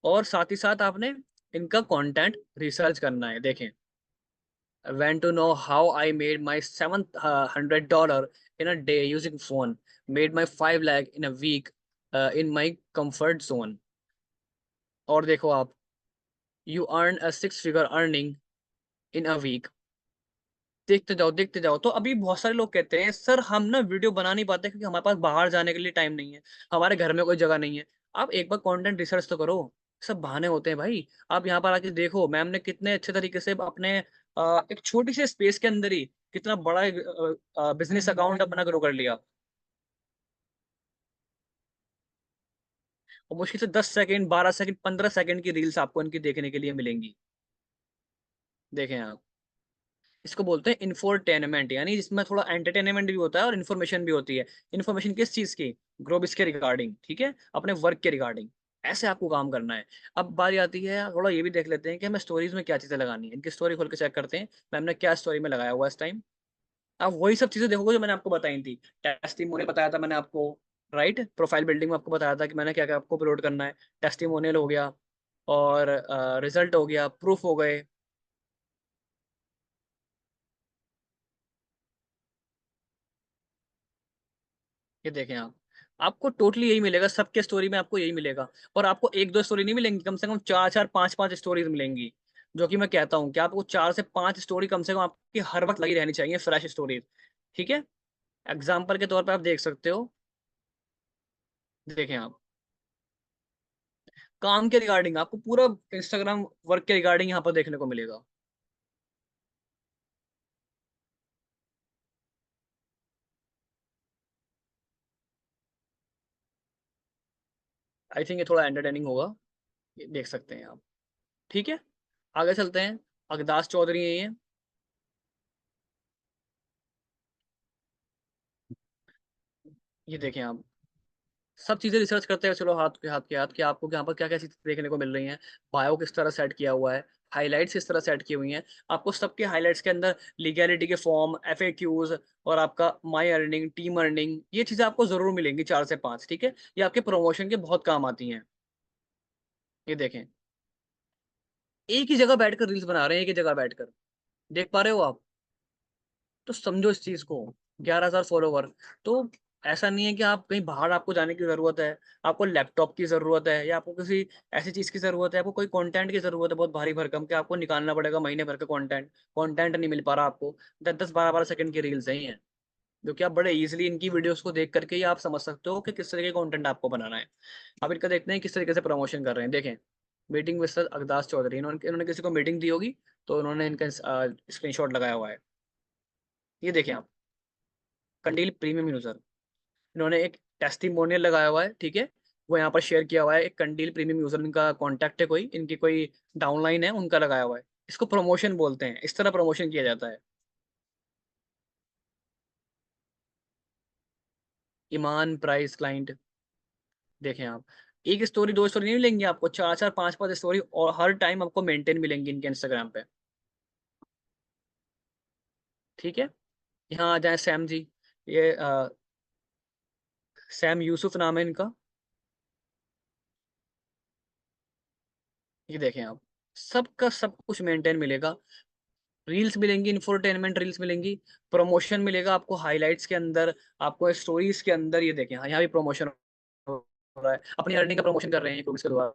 और साथ ही साथ आपने इनका कंटेंट रिसर्च करना है। देखें, want to know how I made my $700 in a day using phone, made my 5 lakh in a week in my comfort zone. और देखो आप, you earn a 6 figure earning in a week. देखते जाओ, देखते जाओ। तो अभी बहुत सारे लोग कहते हैं, "सर हम ना वीडियो बना नहीं पाते क्योंकि हमारे पास बाहर जाने के लिए टाइम नहीं है, हमारे घर में कोई जगह नहीं है।" आप एक बार कंटेंट रिसर्च तो करो, सब बहाने होते हैं भाई। आप यहाँ पर आके देखो, मैम ने कितने अच्छे तरीके से अपने एक छोटी-सी स्पेस के अंदर ही कितना बड़ा एक बिज़नेस अकाउंट अपना ग्रो कर लिया। और मुश्किल से 10 सेकंड, 12 सेकंड, 15 सेकंड की रील्स आपको इनकी देखने के लिए मिलेंगी। देखें आप। इसको बोलते हैं इन्फोटेनमेंट, यानी जिसमें थोड़ा एंटरटेनमेंट भी होता है और इन्फॉर्मेशन भी होती है। इन्फॉर्मेशन किस चीज़ की? ग्रोबिस के रिगार्डिंग, ठीक है? अपने वर्क के रिगार्डिंग। ऐसे आपको काम करना है। अब बारी आती है, थोड़ा ये भी देख लेते हैं कि हमें स्टोरीज़ में क्या चीज़ें लगानी है। इनकी स्टोरी खोल के चेक करते हैं, मैम ने क्या स्टोरी में लगाया हुआ है इस टाइम। आप वही सब चीज़ें देखोगे जो मैंने आपको बताई थी। टेस्टिमोनियल बताया था मैंने आपको, राइट? प्रोफाइल बिल्डिंग में आपको बताया था कि मैंने क्या-क्या आपको अपलोड करना है। टेस्टिमोनियल हो गया और रिज़ल्ट हो गया, प्रूफ हो गए। ये देखें आप। आपको टोटली यही मिलेगा, सबके स्टोरी में आपको यही मिलेगा। और आपको 1-2 स्टोरी नहीं मिलेंगी, कम से कम 4-4, 5-5 स्टोरीज़ मिलेंगी। जो कि मैं कहता हूँ कि आपको 4 से 5 स्टोरी कम से कम आपकी हर वक़्त लगी रहनी चाहिए, फ्रेश स्टोरीज़। ठीक है? एग्ज़ाम्पल के तौर पे आप देख सकते हो, देखें आप। काम के रिगार्डिंग आपको पूरा इंस्टाग्राम वर्क के रिगार्डिंग यहाँ पर देखने को मिलेगा। आई थिंक ये थोड़ा एंटरटेनिंग होगा, ये देख सकते हैं आप। ठीक है? आगे चलते हैं। अगदास चौधरी हैं ये। ये देखें आप। सब चीज़ें रिसर्च करते हैं, चलो हाथ के आपको यहाँ पर क्या-क्या चीज़ें देखने को मिल रही हैं, बायो किस तरह सेट किया हुआ है, हाइलाइट्स किस तरह सेट की हुई हैं। आपको सबके हाइलाइट्स के अंदर लीगैलिटी के फॉर्म, एफएक्यूज़ और आपका माई अर्निंग, टीम अर्निंग, ये चीज़ें आपको ज़रूर मिलेंगी 4 से 5, ठीक है? ये आपके प्रमोशन के बहुत काम आती हैं। ये देखें, एक ही जगह बैठकर रील्स बना रहे हैं, एक ही जगह बैठकर। देख पा रहे हो आप? तो समझो इस चीज को, 11,000 फॉलोवर। तो ऐसा नहीं है कि आप कहीं बाहर आपको जाने की जरूरत है, आपको लैपटॉप की जरूरत है, या आपको किसी ऐसी चीज की जरूरत है, आपको कोई कंटेंट की जरूरत है बहुत भारी भरकम, कि आपको निकालना पड़ेगा महीने भर का कंटेंट। कंटेंट नहीं मिल पा रहा आपको, 10-10 12-12 सेकंड की रील्स हैं ये, जो कि आप बड़े इजीली इनकी वीडियोस को देख करके ही आप समझ सकते हो कि किस तरह का कंटेंट आपको बनाना है। अब इनका देखते हैं किस तरीके से प्रमोशन कर रहे हैं। देखें, मीटिंग विद सर अगदास चौधरी, इन्होंने इन्होंने किसी को मीटिंग दी होगी, तो उन्होंने इनका स्क्रीनशॉट लगाया हुआ है। ये देखें आप, कंडील प्रीमियम यूजर, इन्होंने एक टेस्टिमोनियल लगाया हुआ है, ठीक है। वो यहाँ पर शेयर किया हुआ है, एक कंडील प्रीमियम यूजर, इनका कॉन्टैक्ट है, कोई इनकी कोई डाउनलाइन है, उनका लगाया हुआ है। इसको प्रमोशन बोलते हैं, इस तरह प्रमोशन किया जाता है। ईमान प्राइस क्लाइंट, देखें आप, एक स्टोरी दो स्टोरी नहीं मिलेंगी आपको, चार चार पांच पांच स्टोरी, और हर टाइम आपको मेंटेन मिलेंगी इनके इंस्टाग्राम पे, ठीक है। यहाँ आ जाए सैम जी, ये सैम यूसुफ नाम है इनका। ये देखें आप, सबका सब कुछ मेंटेन मिलेगा, रील्स मिलेंगी, इंफोटेनमेंट रील्स मिलेंगी, प्रमोशन मिलेगा आपको हाइलाइट्स के अंदर, आपको स्टोरीज के अंदर। ये देखें, हाँ, यहाँ भी प्रमोशन हो रहा है, अपनी अर्निंग का प्रमोशन कर रहे हैं यूट्यूब के द्वारा,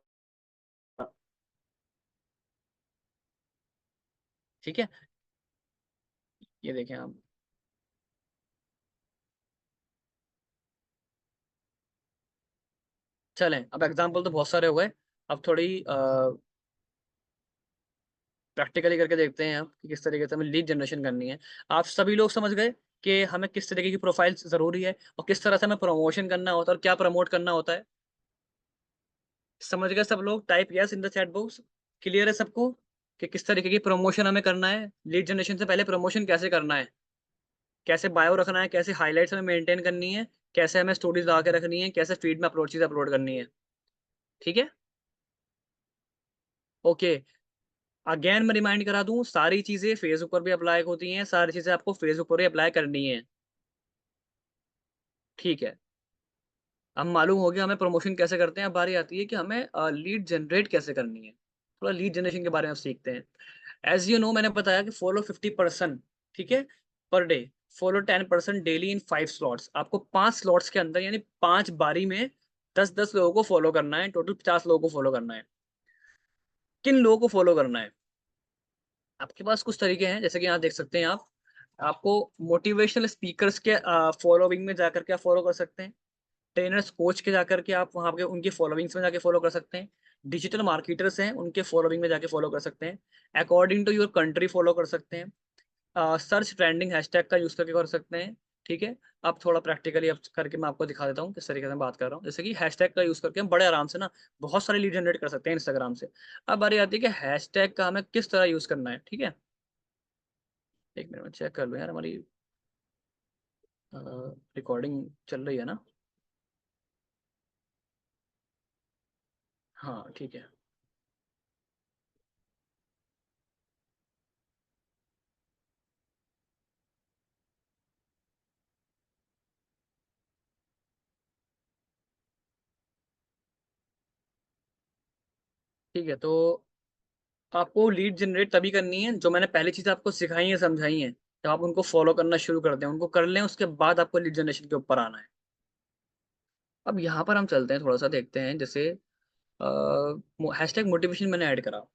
ठीक है। ये देखें आप, चलें अब एग्जाम्पल तो बहुत सारे हो गए, अब थोड़ी प्रैक्टिकली करके देखते हैं आप कि किस तरीके से हमें लीड जनरेशन करनी है। आप सभी लोग समझ गए कि हमें किस तरीके की प्रोफाइल जरूरी है, और किस तरह से हमें प्रमोशन करना होता है, और क्या प्रमोट करना होता है। समझ गए सब लोग? Type yes in the chat box. Clear है सबको कि किस तरीके की प्रमोशन हमें करना है, लीड जनरेशन से पहले प्रमोशन कैसे करना है, कैसे बायो रखना है, कैसे हाइलाइट्स हमें मेंटेन करनी है, कैसे हमें स्टोरीज लगा के रखनी है, कैसे फीड में अपलोड चीज अपलोड करनी है, ठीक है। ओके, अगेन मैं रिमाइंड करा दूं, सारी चीजें फेसबुक पर भी अप्लाई होती हैं, सारी चीजें आपको फेसबुक पर ही अप्लाई करनी है, ठीक है। अब मालूम हो गया हमें प्रमोशन कैसे करते हैं, अब बारी आती है कि हमें लीड जनरेट कैसे करनी है। थोड़ा लीड जनरेशन के बारे में सीखते हैं। एज यू नो, मैंने बताया कि फॉलो 50%, ठीक है, पर डे, फॉलो 10% डेली इन 5 स्लॉट्स। आपको 5 स्लॉट्स के अंदर, यानी 5 बारी में 10-10 लोगों को फॉलो करना है, टोटल 50 लोगों को फॉलो करना है। किन लोगों को फॉलो करना है? आपके पास कुछ तरीके हैं, जैसे कि यहाँ देख सकते हैं आप, आपको मोटिवेशनल स्पीकर्स के फॉलोइंग में जाकर के आप फॉलो कर सकते हैं, ट्रेनर्स कोच के जाकर के आप वहाँ पे उनकी फॉलोइंग्स में जाके फॉलो कर सकते हैं, डिजिटल मार्केटर्स हैं उनके फॉलोइंग में जाके फॉलो कर सकते हैं, according to your country follow कर सकते हैं, सर्च ट्रेंडिंग हैशटैग का यूज करके कर सकते हैं, ठीक है। अब थोड़ा प्रैक्टिकली अब करके मैं आपको दिखा देता हूँ किस तरीके से मैं बात कर रहा हूँ। जैसे कि हैशटैग का यूज करके हम बड़े आराम से ना बहुत सारे लीड जनरेट कर सकते हैं इंस्टाग्राम से। अब बारी आती है कि हैशटैग का हमें किस तरह यूज करना है, ठीक है। एक मिनट में चेक कर लो यार, हमारी रिकॉर्डिंग चल रही है ना? हाँ ठीक है। ठीक है, तो आपको लीड जनरेट तभी करनी है, जो मैंने पहली चीज आपको सिखाई है, समझाई है, तो आप उनको फॉलो करना शुरू कर दें, उनको कर लें, उसके बाद आपको लीड जनरेशन के ऊपर आना है। अब यहाँ पर हम चलते हैं, थोड़ा सा देखते हैं, जैसे हैशटैग मोटिवेशन मैंने ऐड करा,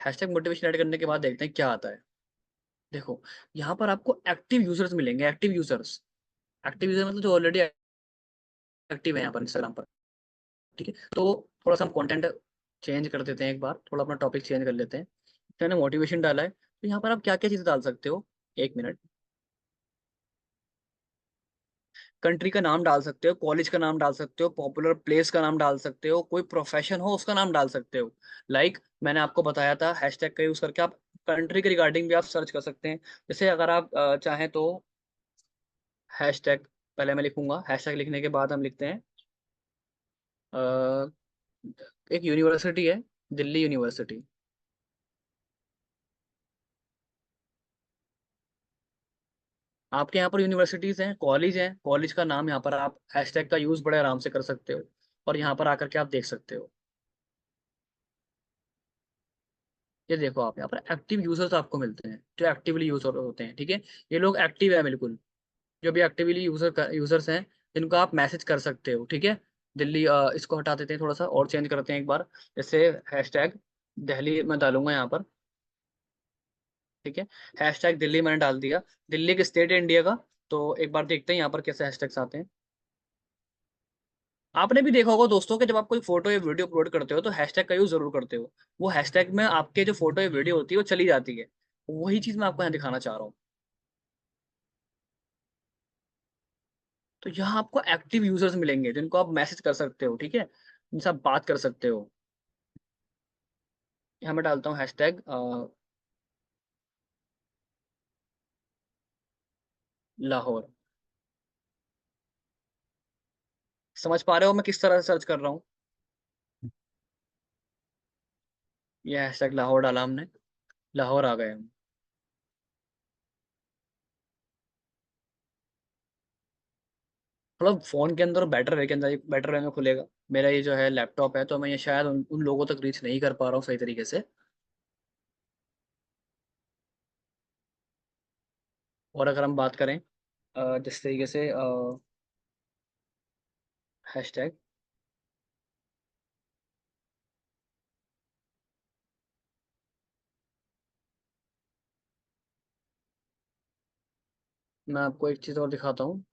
हैशटैग मोटिवेशन ऐड करने के बाद देखते हैं क्या आता है। देखो, यहाँ पर आपको एक्टिव यूजर्स मिलेंगे, एक्टिव यूजर्स, एक्टिव यूजर मतलब जो ऑलरेडी एक्टिव है यहाँ पर इंस्टाग्राम पर, ठीक है। तो थोड़ा सा हम कंटेंट चेंज कर देते हैं, एक बार थोड़ा अपना टॉपिक चेंज कर लेते हैं। तो मैंने मोटिवेशन डाला है, तो यहाँ पर आप क्या क्या चीज़ें डाल सकते हो, एक मिनट, कंट्री का नाम डाल सकते हो, कॉलेज का नाम डाल सकते हो, पॉपुलर प्लेस का नाम डाल सकते हो, कोई प्रोफेशन हो उसका नाम डाल सकते हो। मैंने आपको बताया था हैशटैग का यूज करके आप कंट्री के रिगार्डिंग भी आप सर्च कर सकते हैं। जैसे अगर आप चाहें तो हैशटैग, पहले मैं लिखूंगा, हैशटैग लिखने के बाद हम लिखते हैं अ, एक यूनिवर्सिटी है, दिल्ली यूनिवर्सिटी। आपके यहाँ पर यूनिवर्सिटीज हैं, कॉलेज हैं, कॉलेज का नाम यहाँ पर आप हैशटैग का यूज बड़े आराम से कर सकते हो, और यहाँ पर आकर के आप देख सकते हो। ये देखो आप यहाँ पर एक्टिव यूजर्स आपको मिलते हैं जो एक्टिवली यूजर होते हैं, ठीक है। ये लोग एक्टिव है बिल्कुल, जो भी एक्टिवली यूजर्स हैं जिनको आप मैसेज कर सकते हो, ठीक है। दिल्ली इसको हटा देते हैं थोड़ा सा और चेंज करते हैं एक बार। जैसे हैशटैग दिल्ली मैं डालूंगा यहाँ पर, ठीक है। हैशटैग दिल्ली मैंने डाल दिया, दिल्ली के स्टेट है इंडिया का। तो एक बार देखते हैं यहाँ पर कैसे हैशटैग्स आते हैं। आपने भी देखा होगा दोस्तों कि जब आप कोई फोटो या वीडियो अपलोड करते हो तो हैशटैग का यूज जरूर करते हो। वो हैशटैग में आपके जो फोटो या वीडियो होती है वो चली जाती है। वही चीज मैं आपको यहाँ दिखाना चाह रहा हूँ। तो यहाँ आपको एक्टिव यूजर्स मिलेंगे जिनको आप मैसेज कर सकते हो, ठीक है, जिनसे आप बात कर सकते हो। यहाँ मैं डालता हूँ हैशटैग लाहौर। समझ पा रहे हो मैं किस तरह से सर्च कर रहा हूँ? ये हैशटैग लाहौर डाला हमने, लाहौर आ गए हम। मतलब फोन के अंदर बेटर वे के अंदर बेटर वे में खुलेगा। मेरा ये जो है लैपटॉप है तो मैं ये शायद उन लोगों तक रीच नहीं कर पा रहा हूँ सही तरीके से। और अगर हम बात करें जिस तरीके से हैशटैग, मैं आपको एक चीज़ और दिखाता हूँ।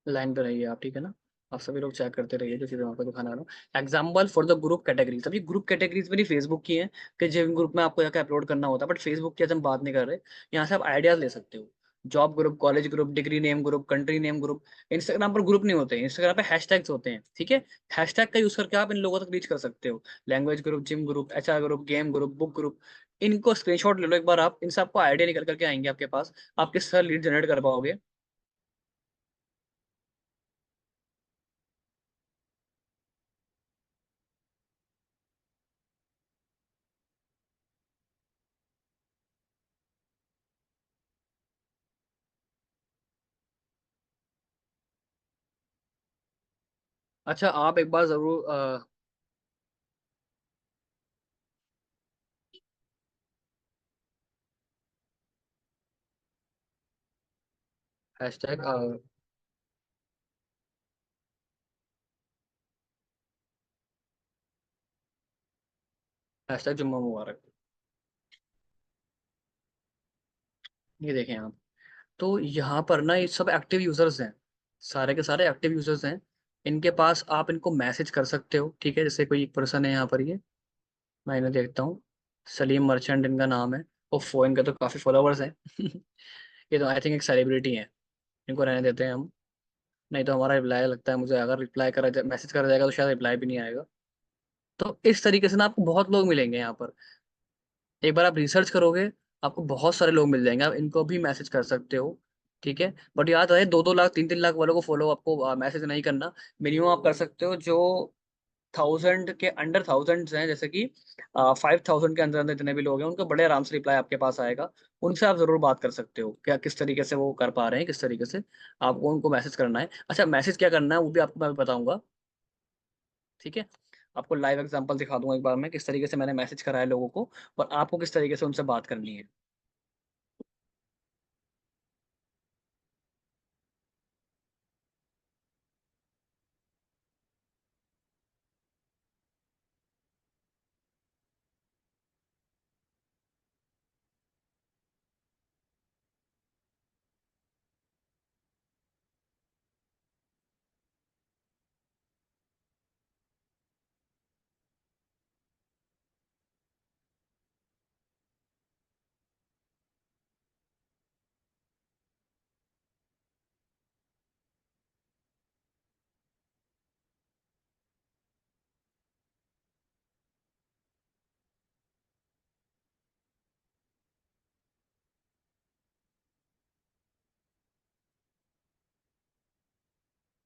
लाइन पे रहिए आप, ठीक है ना। आप सभी लोग चेक करते रहिए जो चीज़ मैं आपको दिखाना रहा हूँ। Example for the group categories. अभी ग्रुप कैटेगरीज मेरी फेसबुक की है कि जिन ग्रुप में आपको जाकर अपलोड करना होता है, बट फेसबुक की आज हम बात नहीं कर रहे। यहाँ से आप आइडियाज ले सकते हो। Job group, college group, degree name group, country name group. Instagram पर ग्रुप नहीं होते, इंस्टाग्राम पे हैशटैग्स होते हैं, ठीक है। हैशटैग का यूज करके आप इन लोगों तक रीच कर सकते हो। Language group, gym group, HR group, game group, book group. इनको स्क्रीनशॉट ले लो एक बार आप, इनसे आपको आइडिया निकल करके आएंगे आपके पास। आप किस तरह लीड जनरेट कर पाओगे। अच्छा आप एक बार जरूर हैशटैग हैशटैग जुम्मा मुबारक, ये देखें आप। तो यहाँ पर ना ये सब एक्टिव यूजर्स हैं, सारे के सारे एक्टिव यूजर्स हैं। इनके पास आप इनको मैसेज कर सकते हो, ठीक है। जैसे कोई एक पर्सन है यहाँ पर, ये मैं इन्हें देखता हूँ, सलीम मर्चेंट इनका नाम है। ओफो, इनके तो काफ़ी फॉलोवर्स हैं। ये तो आई थिंक एक सेलिब्रिटी है। इनको रहने देते हैं हम। नहीं तो हमारा रिप्लाई लगता है मुझे, अगर रिप्लाई करा जाए, मैसेज करा जाएगा तो शायद रिप्लाई भी नहीं आएगा। तो इस तरीके से ना आपको बहुत लोग मिलेंगे यहाँ पर। एक बार आप रिसर्च करोगे, आपको बहुत सारे लोग मिल जाएंगे, आप इनको भी मैसेज कर सकते हो, ठीक है। बट याद रहे 2-2 लाख 3-3 लाख वालों को फॉलो आपको मैसेज नहीं करना। मिनिमम आप कर सकते हो जो 1000 के अंडर थाउजेंड्स हैं, जैसे कि 5000 के अंदर अंदर जितने भी लोग हैं उनको बड़े आराम से रिप्लाई आपके पास आएगा। उनसे आप जरूर बात कर सकते हो क्या किस तरीके से वो कर पा रहे हैं, किस तरीके से आपको उनको मैसेज करना है। अच्छा मैसेज क्या करना है वो भी आपको मैं बताऊंगा, ठीक है। आपको लाइव एग्जांपल दिखा दूंगा एक बार मैं किस तरीके से मैंने मैसेज करा है लोगों को, और आपको किस तरीके से उनसे बात करनी है।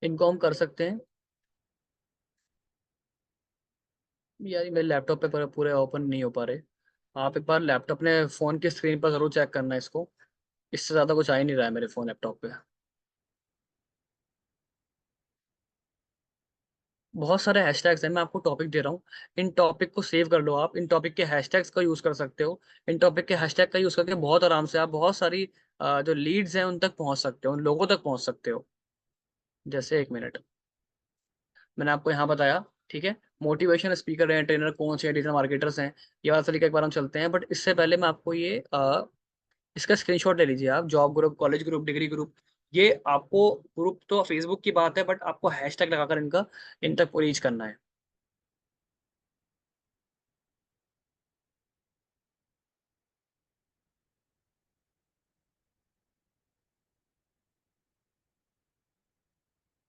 इनको हम कर सकते हैं। यार ये मेरे लैपटॉप पे पूरे ओपन नहीं हो पा रहे। आप एक बार लैपटॉप ने फोन की स्क्रीन पर जरूर चेक करना इसको। इससे ज्यादा कुछ आ ही नहीं रहा है मेरे फोन लैपटॉप पे। बहुत सारे हैशटैग्स हैं, मैं आपको टॉपिक दे रहा हूँ। इन टॉपिक को सेव कर लो आप, इन टॉपिक के हैशटैग्स का यूज कर सकते हो। इन टॉपिक के हैशटैग का यूज करके बहुत आराम से आप बहुत सारी जो लीड्स हैं उन तक पहुंच सकते हो, उन लोगों तक पहुंच सकते हो। जैसे, एक मिनट, मैंने आपको यहाँ बताया, ठीक है। मोटिवेशन स्पीकर हैं, ट्रेनर, कोच हैं, डिजिटल मार्केटर्स हैं, ये वाला तरीका एक बार हम चलते हैं। बट इससे पहले मैं आपको ये इसका स्क्रीनशॉट ले लीजिए आप। Job group, college group, degree group, ये आपको ग्रुप तो फेसबुक की बात है, बट आपको हैशटैग लगाकर इनका इन तक रीच करना है।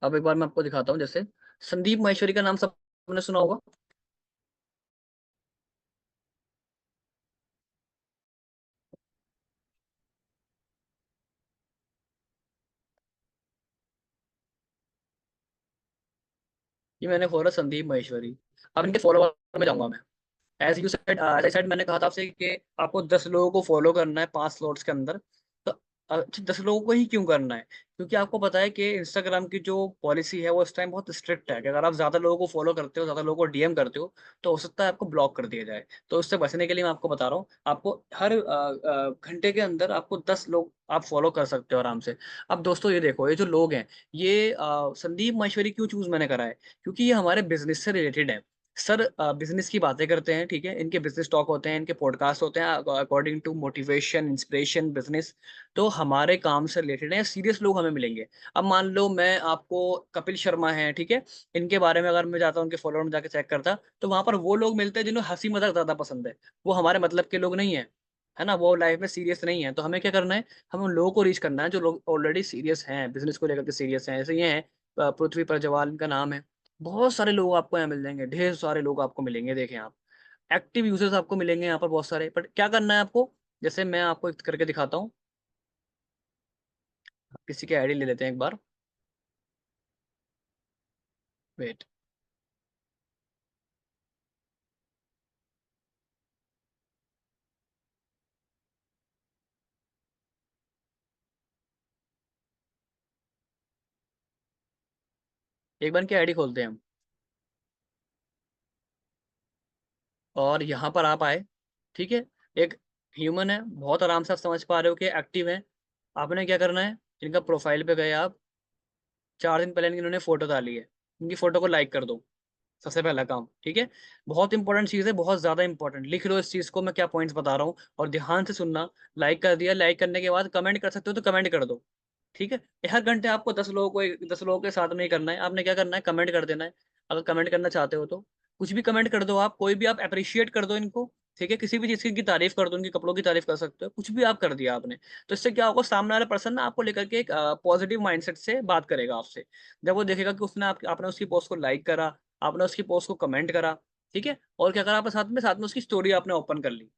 अब एक बार मैं आपको दिखाता हूँ। जैसे संदीप माहेश्वरी का नाम सबने सुना होगा। ये मैंने फॉलो संदीप माहेश्वरी। अब इनके फॉलोवर में जाऊंगा मैं। As you said, as I said, मैंने कहा था आपसे कि आपको 10 लोगों को फॉलो करना है 5 स्लॉट्स के अंदर। तो 10 लोगों को ही क्यों करना है? क्योंकि आपको पता है कि इंस्टाग्राम की जो पॉलिसी है वो इस टाइम बहुत स्ट्रिक्ट है कि अगर आप ज्यादा लोगों को फॉलो करते हो, ज्यादा लोगों को डीएम करते हो, तो हो सकता है आपको ब्लॉक कर दिया जाए। तो उससे बचने के लिए मैं आपको बता रहा हूँ, आपको हर घंटे के अंदर आपको 10 लोग आप फॉलो कर सकते हो आराम से। अब दोस्तों ये देखो, ये जो लोग हैं, ये संदीप माहेश्वरी क्यों चूज मैंने करा है? क्योंकि ये हमारे बिजनेस से रिलेटेड है। सर बिजनेस की बातें करते हैं, ठीक है, इनके बिजनेस टॉक होते हैं, इनके पॉडकास्ट होते हैं according to motivation, inspiration, business. तो हमारे काम से रिलेटेड है, सीरियस लोग हमें मिलेंगे। अब मान लो मैं आपको, कपिल शर्मा है, ठीक है, इनके बारे में अगर मैं जाता हूँ उनके फॉलोअर में जाके चेक करता, तो वहां पर वो लोग मिलते हैं जिन्हें हंसी मजाक ज्यादा पसंद है। वो हमारे मतलब के लोग नहीं है, है ना, वो लाइफ में सीरियस नहीं है। तो हमें क्या करना है, हमें उन लोगों को रीच करना है जो लोग ऑलरेडी सीरियस हैं, बिजनेस को लेकर के सीरियस हैं। जैसे ये हैं पृथ्वी प्रज्वल, इनका नाम है। बहुत सारे लोग आपको यहाँ मिल जाएंगे, ढेर सारे लोग आपको मिलेंगे, देखें आप। एक्टिव यूजर्स आपको मिलेंगे यहाँ पर बहुत सारे। बट क्या करना है आपको, जैसे मैं आपको एक करके दिखाता हूँ। किसी की आईडी ले लेते हैं एक बार। वेट। एक बार की आईडी खोलते हैं हम, और यहाँ पर आप आए, ठीक है। एक ह्यूमन है, बहुत आराम से आप समझ पा रहे हो कि एक्टिव है। आपने क्या करना है, इनका प्रोफाइल पे गए आप। 4 दिन पहले इन्होंने फोटो डाली है, इनकी फोटो को लाइक कर दो। सबसे पहला काम, ठीक है। बहुत इंपॉर्टेंट चीज है, बहुत ज्यादा इंपॉर्टेंट, लिख लो इस चीज को, मैं क्या पॉइंट्स बता रहा हूँ, और ध्यान से सुनना। लाइक कर दिया, लाइक करने के बाद कमेंट कर सकते हो तो कमेंट कर दो, ठीक है। हर घंटे आपको 10 लोगों के साथ में ही करना है। आपने क्या करना है, कमेंट कर देना है। अगर कमेंट करना चाहते हो तो कुछ भी कमेंट कर दो आप, कोई भी आप अप्रिशिएट कर दो इनको, ठीक है। किसी भी चीज की तारीफ कर दो, उनके कपड़ों की तारीफ कर सकते हो, कुछ भी आप कर दिया आपने। तो इससे क्या होगा, सामने वाला पर्सन ना आपको लेकर के एक पॉजिटिव माइंडसेट से बात करेगा आपसे। जब वो देखेगा कि उसने आपने उसकी पोस्ट को लाइक करा, आपने उसकी पोस्ट को कमेंट करा, ठीक है, और क्या करा आपने साथ में उसकी स्टोरी आपने ओपन कर ली,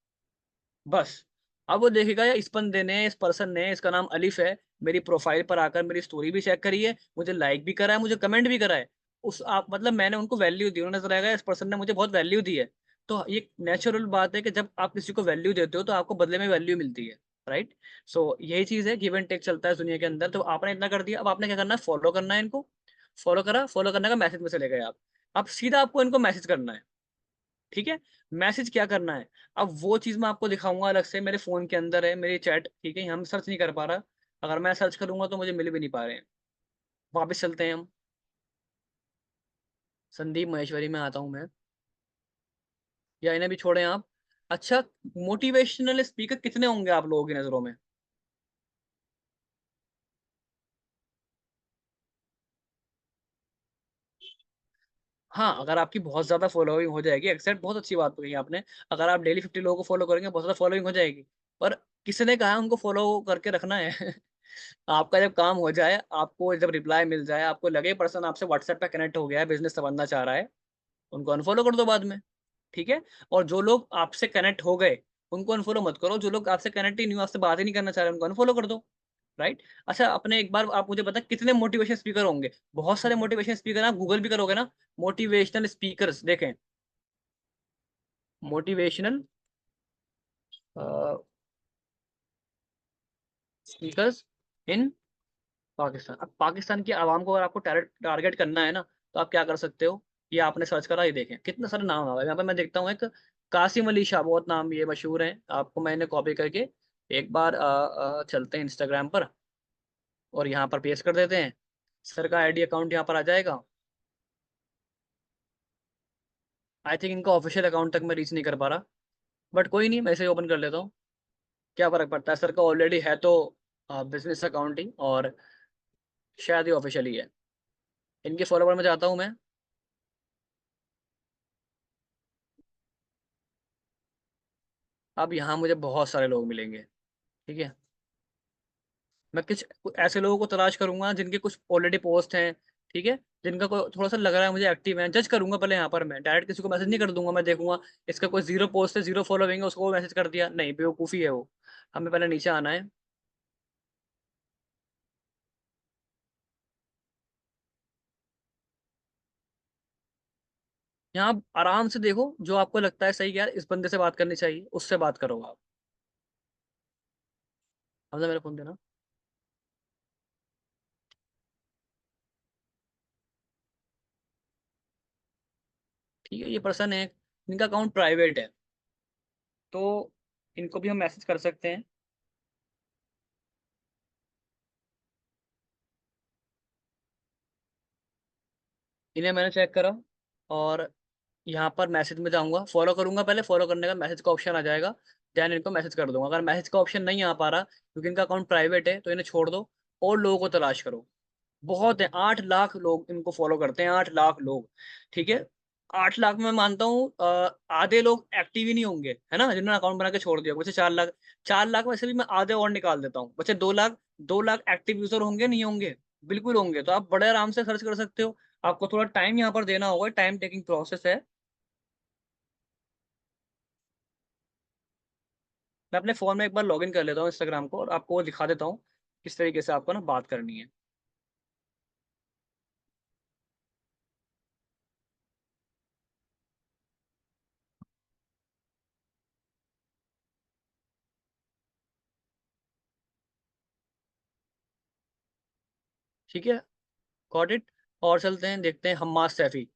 बस। अब वो देखेगा यार, इस बंदे ने, इस पर्सन ने, इसका नाम अलिफ है, मेरी प्रोफाइल पर आकर मेरी स्टोरी भी चेक करी है, मुझे लाइक भी करा है, मुझे कमेंट भी करा है। उस आप मतलब मैंने उनको वैल्यू दी, उन्होंने नजर आएगा इस पर्सन ने मुझे बहुत वैल्यू दी है। तो ये नेचुरल बात है कि जब आप किसी को वैल्यू देते हो तो आपको बदले में वैल्यू मिलती है, राइट। सो यही चीज है, गिव एंड टेक चलता है इस दुनिया के अंदर। तो आपने इतना कर दिया, अब आपने क्या करना है, फॉलो करना है इनको। फॉलो करा, फॉलो करने का मैसेज में चले गए आप। अब सीधा आपको इनको मैसेज करना है, ठीक है। मैसेज क्या करना है, अब वो चीज मैं आपको दिखाऊंगा अलग से, मेरे फोन के अंदर है मेरी चैट, ठीक है, हम सर्च नहीं कर पा रहा। अगर मैं सर्च करूंगा तो मुझे मिल भी नहीं पा रहे हैं। वापस चलते हैं हम, संदीप महेश्वरी में आता हूँ मैं, या इन्हें भी छोड़ें आप। अच्छा, मोटिवेशनल स्पीकर कितने होंगे आप लोगों की नजरों में? हाँ, अगर आपकी बहुत ज्यादा फॉलोइंग हो जाएगी, एक्सेप्ट, बहुत अच्छी बात कही आपने। अगर आप डेली 50 लोगों को फॉलो करेंगे, बहुत ज्यादा फॉलोइंग हो जाएगी। पर किसने कहा है उनको फॉलो करके रखना है? आपका जब काम हो जाए, आपको जब रिप्लाई मिल जाए, आपको लगे पर्सन आपसे व्हाट्सएप पे कनेक्ट हो गया है, बिजनेस समझना चाह रहा है, उनको अनफॉलो कर दो बाद में, ठीक है। और जो लोग आपसे कनेक्ट हो गए, उनको अनफॉलो मत करो। जो लोग आपसे कनेक्ट ही नहीं हुए, आपसे बात ही नहीं करना चाह रहे, उनको अनफॉलो कर दो, राइट। अच्छा, अपने एक बार आप मुझे बता, कितने मोटिवेशन स्पीकर होंगे? बहुत सारे मोटिवेशन स्पीकर, आप गूगल भी करोगे ना, मोटिवेशनल स्पीकर्स देखें, मोटिवेशनल स्पीकर्स इन पाकिस्तान। अब पाकिस्तान की आवाम को अगर आपको टारगेट करना है ना, तो आप क्या कर सकते हो, ये आपने सर्च करा, ये देखें कितने सारे नाम आ रहे हैं यहाँ पे। मैं देखता हूँ एक कासिम अली शाह, बहुत नाम ये मशहूर हैं, आपको मैंने कॉपी करके एक बार चलते हैं इंस्टाग्राम पर और यहाँ पर पेस्ट कर देते हैं। सर का आईडी अकाउंट यहाँ पर आ जाएगा। आई थिंक इनका ऑफिशियल अकाउंट तक मैं रीच नहीं कर पा रहा, बट कोई नहीं, मैं इसे ओपन कर लेता हूँ। क्या फर्क पड़ता है, सर का ऑलरेडी है तो बिजनेस अकाउंट ही, और शायद ही ऑफिशियली है। इनके फॉलोवर में जाता हूँ मैं। अब यहाँ मुझे बहुत सारे लोग मिलेंगे, ठीक है। मैं कुछ ऐसे लोगों को तलाश करूंगा जिनके कुछ ऑलरेडी पोस्ट हैं, ठीक है, जिनका कोई थोड़ा सा लग रहा है मुझे एक्टिव है, जज करूंगा पहले यहाँ पर। मैं डायरेक्ट किसी को मैसेज नहीं कर दूंगा, मैं देखूंगा इसका कोई जीरो पोस्ट है, जीरो फॉलोइंग है, उसको मैसेज कर दिया, नहीं, बेवकूफ़ी है वो। हमें पहले नीचे आना है। यहाँ आप आराम से देखो, जो आपको लगता है सही, यार इस बंदे से बात करनी चाहिए, उससे बात करो आप। हमने मेरा फोन देना। ठीक है, ये पर्सन है, इनका अकाउंट प्राइवेट है, तो इनको भी हम मैसेज कर सकते हैं। इन्हें मैंने चेक करा, और यहाँ पर मैसेज में जाऊंगा, फॉलो करूंगा, पहले फॉलो करने का मैसेज का ऑप्शन आ जाएगा, देन इनको मैसेज कर दूंगा। अगर मैसेज का ऑप्शन नहीं आ पा रहा क्योंकि इनका अकाउंट प्राइवेट है, तो इन्हें छोड़ दो और लोगों को तलाश करो। बहुत है, 8 लाख लोग इनको फॉलो करते हैं, 8 लाख लोग, ठीक है। 8 लाख में मैं मानता हूँ आधे लोग एक्टिव ही नहीं होंगे, है ना, जिन्होंने अकाउंट बना के छोड़ दिया, वैसे 4 लाख। 4 लाख में से भी मैं आधे और निकाल देता हूँ, बच्चे 2 लाख। 2 लाख एक्टिव यूजर होंगे, नहीं होंगे? बिल्कुल होंगे। तो आप बड़े आराम से सर्च कर सकते हो। आपको थोड़ा टाइम यहाँ पर देना होगा, टाइम टेकिंग प्रोसेस है। मैं अपने फ़ोन में एक बार लॉगिन कर लेता हूँ इंस्टाग्राम को, और आपको वो दिखा देता हूँ किस तरीके से आपको ना बात करनी है। ठीक है, गॉट इट। और चलते हैं, देखते हैं हम्मास सैफी।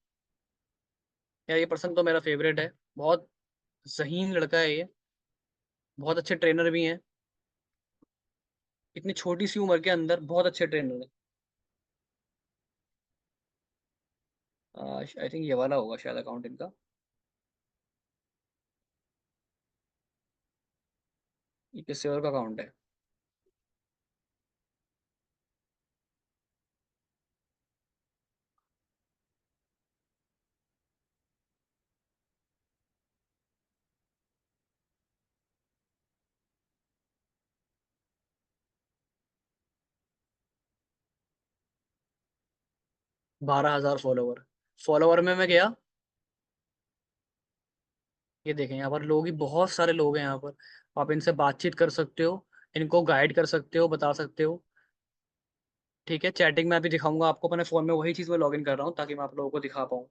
यार ये पर्सन तो मेरा फेवरेट है, बहुत ज़हीन लड़का है ये, बहुत अच्छे ट्रेनर भी हैं। इतनी छोटी सी उम्र के अंदर बहुत अच्छे ट्रेनर हैं। आई थिंक ये वाला होगा शायद अकाउंट इनका। ये किसी और का अकाउंट है। 12,000 फॉलोवर। फॉलोवर में मैं गया, ये देखें यहाँ पर लोग ही बहुत सारे लोग हैं यहाँ पर। आप इनसे बातचीत कर सकते हो, इनको गाइड कर सकते हो, बता सकते हो। ठीक है, चैटिंग में अभी दिखाऊंगा आपको अपने फ़ोन में, वही चीज़ मैं लॉगिन कर रहा हूँ ताकि मैं आप लोगों को दिखा पाऊँ।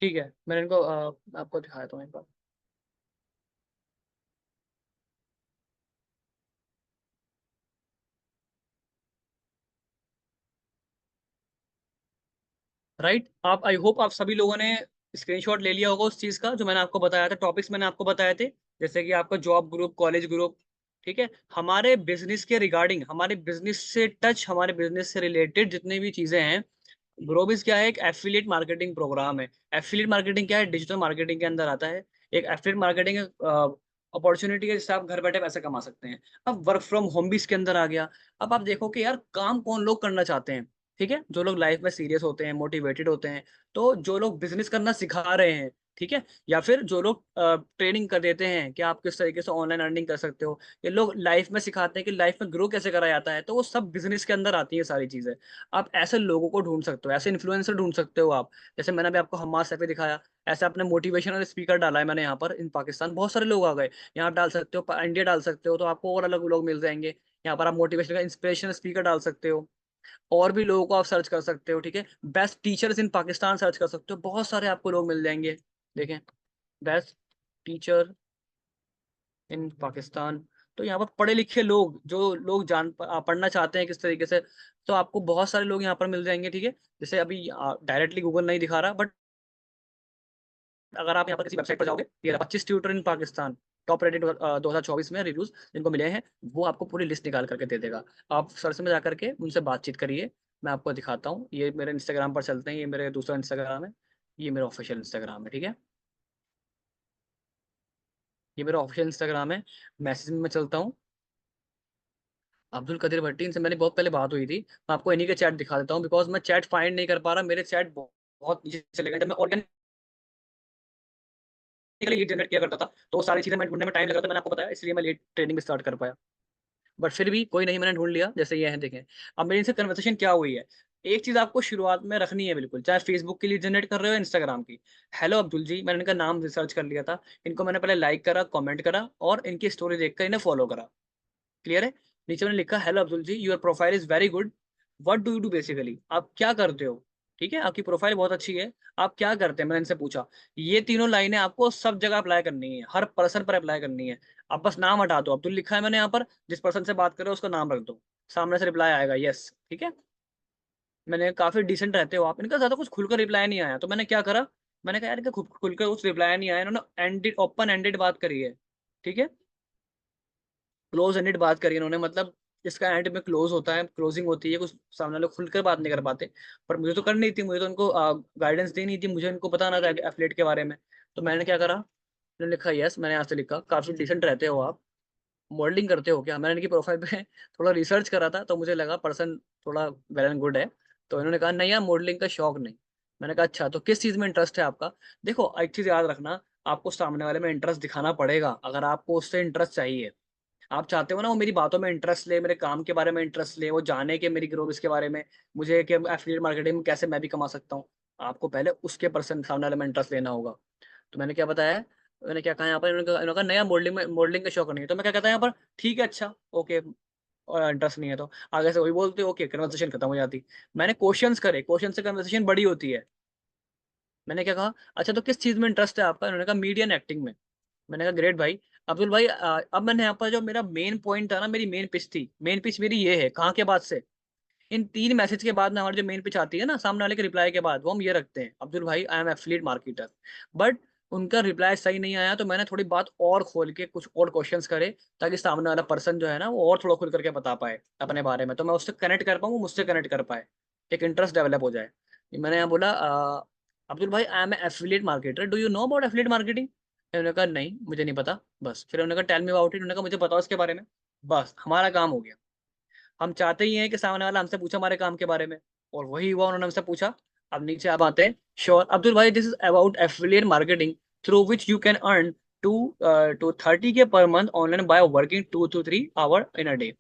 ठीक है, मैंने इनको आपको दिखाया था एक बार। राइट, आप, आई होप आप सभी लोगों ने स्क्रीनशॉट ले लिया होगा उस चीज़ का जो मैंने आपको बताया था, टॉपिक्स मैंने आपको बताए थे, जैसे कि आपका जॉब ग्रुप, कॉलेज ग्रुप। ठीक है, हमारे बिजनेस के रिगार्डिंग, हमारे बिजनेस से टच, हमारे बिजनेस से रिलेटेड जितनी भी चीज़ें हैं, ग्रोबिस क्या है, एक एफिलिएट मार्केटिंग प्रोग्राम है। एफिलिएट मार्केटिंग क्या है, डिजिटल मार्केटिंग के अंदर आता है। एक एफिलिएट मार्केटिंग अपॉर्चुनिटी है जिससे आप घर बैठे पैसे कमा सकते हैं। अब वर्क फ्रॉम होम भी इसके अंदर आ गया। अब आप देखो कि यार काम कौन लोग करना चाहते हैं, ठीक है, जो लोग लाइफ में सीरियस होते हैं, मोटिवेटेड होते हैं, तो जो लोग बिजनेस करना सिखा रहे हैं, ठीक है, या फिर जो लोग ट्रेनिंग कर देते हैं कि आप किस तरीके से ऑनलाइन अर्निंग कर सकते हो, ये लोग लाइफ में सिखाते हैं कि लाइफ में ग्रो कैसे करा जाता है, तो वो सब बिजनेस के अंदर आती है सारी चीजें। आप ऐसे लोगों को ढूंढ सकते हो, ऐसे इन्फ्लुएंसर ढूंढ सकते हो आप। जैसे मैंने अभी आपको हम्माद सैफी दिखाया, ऐसे अपने मोटिवेशनल स्पीकर डाला है मैंने यहाँ पर इन पाकिस्तान, बहुत सारे लोग आ गए। यहाँ आप डाल सकते हो, इंडिया डाल सकते हो, तो आपको और अलग लोग मिल जाएंगे। यहाँ पर आप मोटिवेशनल इंस्पिरेशनल स्पीकर डाल सकते हो, और भी लोगों को आप सर्च कर सकते हो, ठीक है। Best teachers in Pakistan search कर सकते हो, बहुत सारे आपको लोग मिल जाएंगे। देखें, बेस्ट टीचर इन पाकिस्तान, तो यहाँ पर पढ़े लिखे लोग, जो लोग पढ़ना चाहते हैं किस तरीके से, तो आपको बहुत सारे लोग यहाँ पर मिल जाएंगे, ठीक है। जैसे अभी डायरेक्टली गूगल नहीं दिखा रहा, बट अगर आप यहाँ पर किसी वेबसाइट पर जाओगे, ये 25 ट्यूटर इन पाकिस्तान टॉप रेटेड 2024 में रिव्यूज जिनको मिले हैं, वो आपको पूरी लिस्ट निकाल करके दे देगा। आप सर्च में जा करके उनसे बातचीत करिए। मैं आपको दिखाता हूँ, ये मेरे इंस्टाग्राम पर चलते हैं, ये मेरे दूसरा इंस्टाग्राम है, ये मेरा ऑफिशियल इंस्टाग्राम है, ठीक है। ये मेरा ऑफिशियल इंस्टाग्राम है। मैसेज में मैं चलता हूँ, अब्दुल कदीर भट्टी, इनसे मैंने बहुत पहले बात हुई थी। मैं आपको इन्हीं के चैट दिखा देता हूँ, बिकॉज मैं चैट फाइंड नहीं कर पा रहा, मेरे चैट बहुत नीचे चले गए। जब मैं ऑर्गेनिकली लीड जनरेट किया करता था, तो वो सारी चीजें मैं ढूंढने में टाइम लगा था, मैंने आपको बताया, इसलिए मैं लीड ट्रेनिंग भी स्टार्ट कर पाया। बट फिर भी कोई नहीं, मैंने ढूंढ लिया, जैसे ये है, देखें। अब मेरी इनसे कन्वर्सेशन क्या हुई है, एक चीज आपको शुरुआत में रखनी है बिल्कुल, चाहे फेसबुक के लिए जनरेट कर रहे हो, इंस्टाग्राम की। हेलो अब्दुल जी, मैंने इनका नाम रिसर्च कर लिया था, इनको मैंने पहले लाइक करा, कमेंट करा, और इनकी स्टोरी देखकर इन्हें फॉलो करा। क्लियर है। नीचे मैंने लिखा, hello Abdul ji, your profile is very good, what do you do basically, आप क्या करते हो। ठीक है, आपकी प्रोफाइल बहुत अच्छी है, आप क्या करते हैं, मैंने इनसे पूछा। ये तीनों लाइनें आपको सब जगह अप्लाई करनी है, हर पर्सन पर अप्लाई करनी है। आप बस नाम हटा दो, अब्दुल लिखा है मैंने यहाँ पर, जिस पर्सन से बात कर रहे हो उसका नाम रख दो, सामने से रिप्लाई आएगा यस, ठीक है। मैंने काफी डिसेंट रहते हो आप, इनका ज्यादा कुछ खुलकर रिप्लाई नहीं आया, तो मैंने क्या करा, मैंने कहा यार इनका खुलकर कुछ रिप्लाई नहीं आया, इन्होंने एंडेड, ओपन एंडेड बात करी है, ठीक है। क्लोज एंडेड बात करी इन्होंने, मतलब इसका एंड में क्लोज होता है, क्लोजिंग होती है, कुछ सामने वाले खुलकर बात नहीं कर पाते। पर मुझे तो करनी थी, मुझे तो उनको गाइडेंस देनी थी, मुझे इनको पता ना था एफिलिएट के बारे में। तो मैंने क्या करा, मैंने लिखा यस, मैंने यहाँ से लिखा काफी डिसेंट रहते हो आप, मॉडलिंग करते हो क्या। मैंने इनकी प्रोफाइल पे थोड़ा रिसर्च करा था, तो मुझे लगा पर्सन थोड़ा वेल एंड गुड है। तो इन्होंने कहा नहीं यार, मॉडलिंग का शौक नहीं। मैंने कहा अच्छा, तो किस चीज में इंटरेस्ट है आपका। देखो एक चीज याद रखना, आपको सामने वाले में इंटरेस्ट दिखाना पड़ेगा, अगर आपको उससे इंटरेस्ट चाहिए। आप चाहते हो ना वो मेरी बातों में इंटरेस्ट ले, मेरे काम के बारे में इंटरेस्ट ले, वो जाने के मेरी ग्रोथ इसके बारे में, मुझे कि एफिलिएट मार्केटिंग में कैसे मैं भी कमा सकता हूँ। आपको पहले उसके पर्सन सामने वाले में इंटरेस्ट लेना होगा। तो मैंने क्या बताया, मैंने क्या कहा यहाँ पर, इन्होंने कहा नया मॉडलिंग का शौक नहीं है, तो मैं क्या कहता है यहाँ पर, ठीक है अच्छा, ओके, और इंटरेस्ट नहीं है तो आगे से वही बोलते, ओके, कन्वर्सेशन खत्म हो जाती। मैंने क्वेश्चंस करे, क्वेश्चन से कन्वर्सेशन बड़ी होती है। मैंने क्या कहा, अच्छा तो किस चीज में इंटरेस्ट है आपका, इन्होंने कहा मीडिया एंड एक्टिंग में। मैंने कहा ग्रेट भाई। अब्दुल भाई, अब मैंने यहाँ पर जो मेरा मेन पॉइंट था ना, मेरी मेन पिच थी, मेन पिच मेरी ये है, कहाँ के बाद से, इन 3 मैसेज के बाद में हमारी जो मेन पिच आती है ना, सामने वाले के रिप्लाई के बाद, वो हम ये रखते हैं, अब्दुल भाई I am affiliate marketer. But उनका रिप्लाई सही नहीं आया, तो मैंने थोड़ी बात और खोल के कुछ और क्वेश्चंस करे, ताकि सामने वाला पर्सन जो है ना, वो और थोड़ा खुल करके बता पाए अपने बारे में, तो मैं उससे कनेक्ट कर पाऊँ, वो मुझसे कनेक्ट कर पाए, एक इंटरेस्ट डेवलप हो जाए। मैंने यहाँ बोला, अब्दुल भाई I am affiliate marketer, do you know about affiliate marketing. उन्होंने कहा नहीं मुझे नहीं पता। बस फिर उन्होंने कहा टेल मी अबाउट इट, उन्होंने कहा मुझे बताओ इसके बारे में। बस हमारा काम हो गया। हम चाहते ही हैं कि सामने वाला हमसे पूछा हमारे काम के बारे में, और वही हुआ, उन्होंने हमसे पूछा। अब नीचे आप आते हैं, श्योर अब्दुल भाई, this is about affiliate marketing through which you can earn two to 30K per month online by working 2 to 3 hour in a day.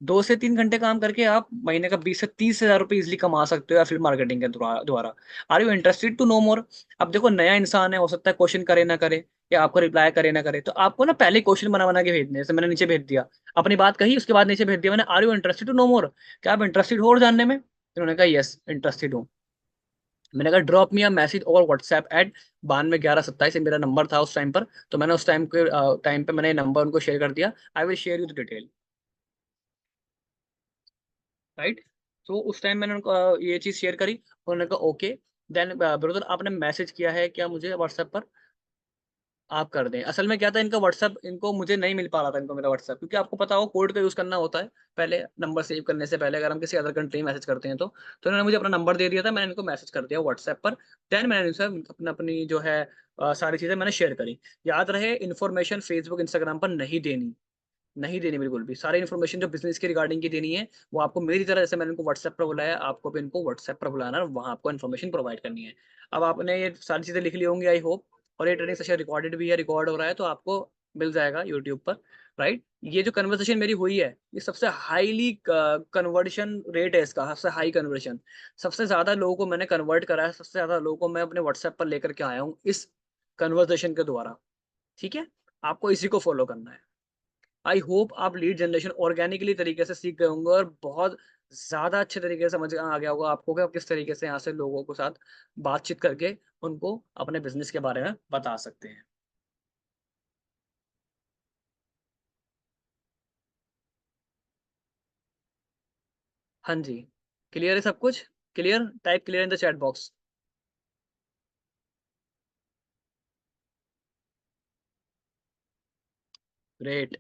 2 से 3 घंटे काम करके आप महीने का 20 से 30 हज़ार रुपये इजिली कमा सकते हो एफिलिएट मार्केटिंग के द्वारा। Are you interested to know more. अब देखो नया इंसान है, हो सकता है क्वेश्चन करे ना करे, या आपको रिप्लाई करे ना करे, तो आपको ना पहले क्वेश्चन बना बना के भेजने, जैसे मैंने नीचे भेज दिया, अपनी बात कही, उसके बाद नीचे भेज दिया मैंने, are you interested to know more, क्या आप इंटरेस्टेड हो और जानने में। उन्होंने कहा यस इंटरेस्टेड हूँ। मैंने कहा ड्रॉप मी अ मैसेज और व्हाट्सएप एट 92 11 27, मेरा नंबर था उस टाइम पर। तो मैंने उस टाइम पे मैंने नंबर उनको शेयर कर दिया, I will share you the detail, right. तो उस टाइम मैंने उनको ये चीज़ शेयर करी, उन्होंने कहा ओके। देन ब्रदर आपने मैसेज किया है क्या मुझे व्हाट्सएप पर, आप कर दें। असल में क्या था, इनका व्हाट्सएप, इनको मुझे नहीं मिल पा रहा था, इनको मेरा व्हाट्सएप, क्योंकि आपको पता हो कोड का यूज़ करना होता है पहले, नंबर सेव करने से पहले, अगर हम किसी अदर कंट्री में मैसेज करते हैं तो इन्होंने मुझे अपना नंबर दे दिया था, मैंने इनको मैसेज कर दिया व्हाट्सएप पर। देन मैंने इनसे अपना अपनी जो है सारी चीज़ें मैंने शेयर करी। याद रहे, इन्फॉर्मेशन फेसबुक इंस्टाग्राम पर नहीं देनी, नहीं देनी बिल्कुल भी। सारी इन्फॉर्मेशन जो बिज़नेस के रिगार्डिंग की देनी है, वो आपको मेरी तरह, जैसे मैंने इनको व्हाट्सएप पर बुलाया, आपको भी इनको व्हाट्सएप पर बुलाना है और वहाँ आपको इन्फॉर्मेशन प्रोवाइड करनी है। अब आपने ये सारी चीज़ें लिख ली होंगी आई होप, और ये ट्रेनिंग सेशन रिकॉर्डेड भी है, रिकॉर्ड हो रहा है, तो आपको मिल जाएगा यूट्यूब पर, राइट? ये जो कन्वर्सेशन मेरी हुई है, ये सबसे हाईली क कन्वर्शन रेट है इसका, सबसे हाई कन्वर्शन। सबसे ज़्यादा लोगों को मैंने कन्वर्ट करा है, सबसे ज़्यादा लोगों को मैं अपने व्हाट्सएप पर लेकर के आया हूँ इस कन्वर्सेशन के द्वारा, ठीक है? आपको इसी को फ़ॉलो करना है। आई होप आप लीड जनरेशन ऑर्गेनिकली तरीके से सीख गए होंगे और बहुत ज़्यादा अच्छे तरीके से समझ आ गया होगा आपको कि आप किस तरीके से यहाँ से लोगों के साथ बातचीत करके उनको अपने बिज़नेस के बारे में बता सकते हैं। हाँ जी, क्लियर है सब कुछ? Clear? Type clear in the chat box. Great,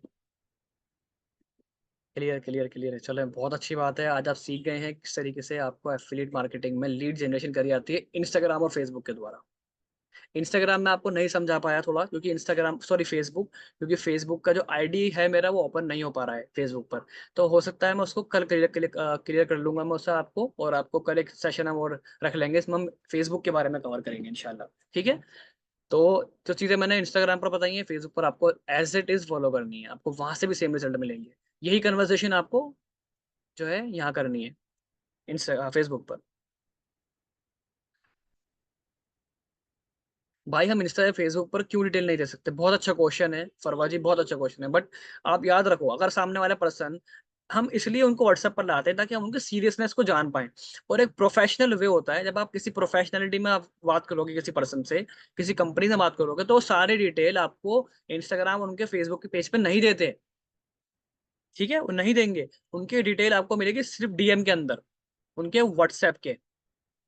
clear, clear, clear है। चलो बहुत अच्छी बात है, आज आप सीख गए हैं किस तरीके से आपको एफ़िलिएट मार्केटिंग में लीड जनरेशन करी जाती है इंस्टाग्राम और फ़ेसबुक के द्वारा। इंस्टाग्राम में आपको नहीं समझा पाया थोड़ा, क्योंकि इंस्टाग्राम सॉरी फ़ेसबुक, क्योंकि फ़ेसबुक का जो आईडी है मेरा वो ओपन नहीं हो पा रहा है फ़ेसबुक पर। तो हो सकता है मैं उसको कल क्लियर कर लूँगा मैं उससे आपको, और आपको कल एक सेशन हम और रख लेंगे, इसमें हम फ़ेसबुक के बारे में कवर करेंगे इंशाल्लाह, ठीक है? तो जो चीज़ें मैंने इंस्टाग्राम पर बताई हैं फ़ेसबुक पर आपको एज़ इट इज़ फ़ॉलो करनी है, आपको वहाँ से भी सेम रिज़ल्ट मिलेंगे। यही कन्वर्सेशन आपको जो है यहाँ करनी है फ़ेसबुक पर। भाई हम इंस्टा या फ़ेसबुक पर क्यों डिटेल नहीं दे सकते? बहुत अच्छा क्वेश्चन है, फरवा जी बहुत अच्छा क्वेश्चन है। बट आप याद रखो, अगर सामने वाला पर्सन, हम इसलिए उनको व्हाट्सएप पर लाते हैं ताकि हम उनकी सीरियसनेस को जान पाएँ। और एक प्रोफ़ेशनल वे होता है, जब आप किसी प्रोफ़ेशनैलिटी में आप बात करोगे किसी पर्सन से, किसी कंपनी से बात करोगे, तो वो सारी डिटेल आपको इंस्टाग्राम और उनके फ़ेसबुक के पेज पे नहीं देते, ठीक है? वो नहीं देंगे। उनकी डिटेल आपको मिलेगी सिर्फ़ डीएम के अंदर, उनके व्हाट्सएप के।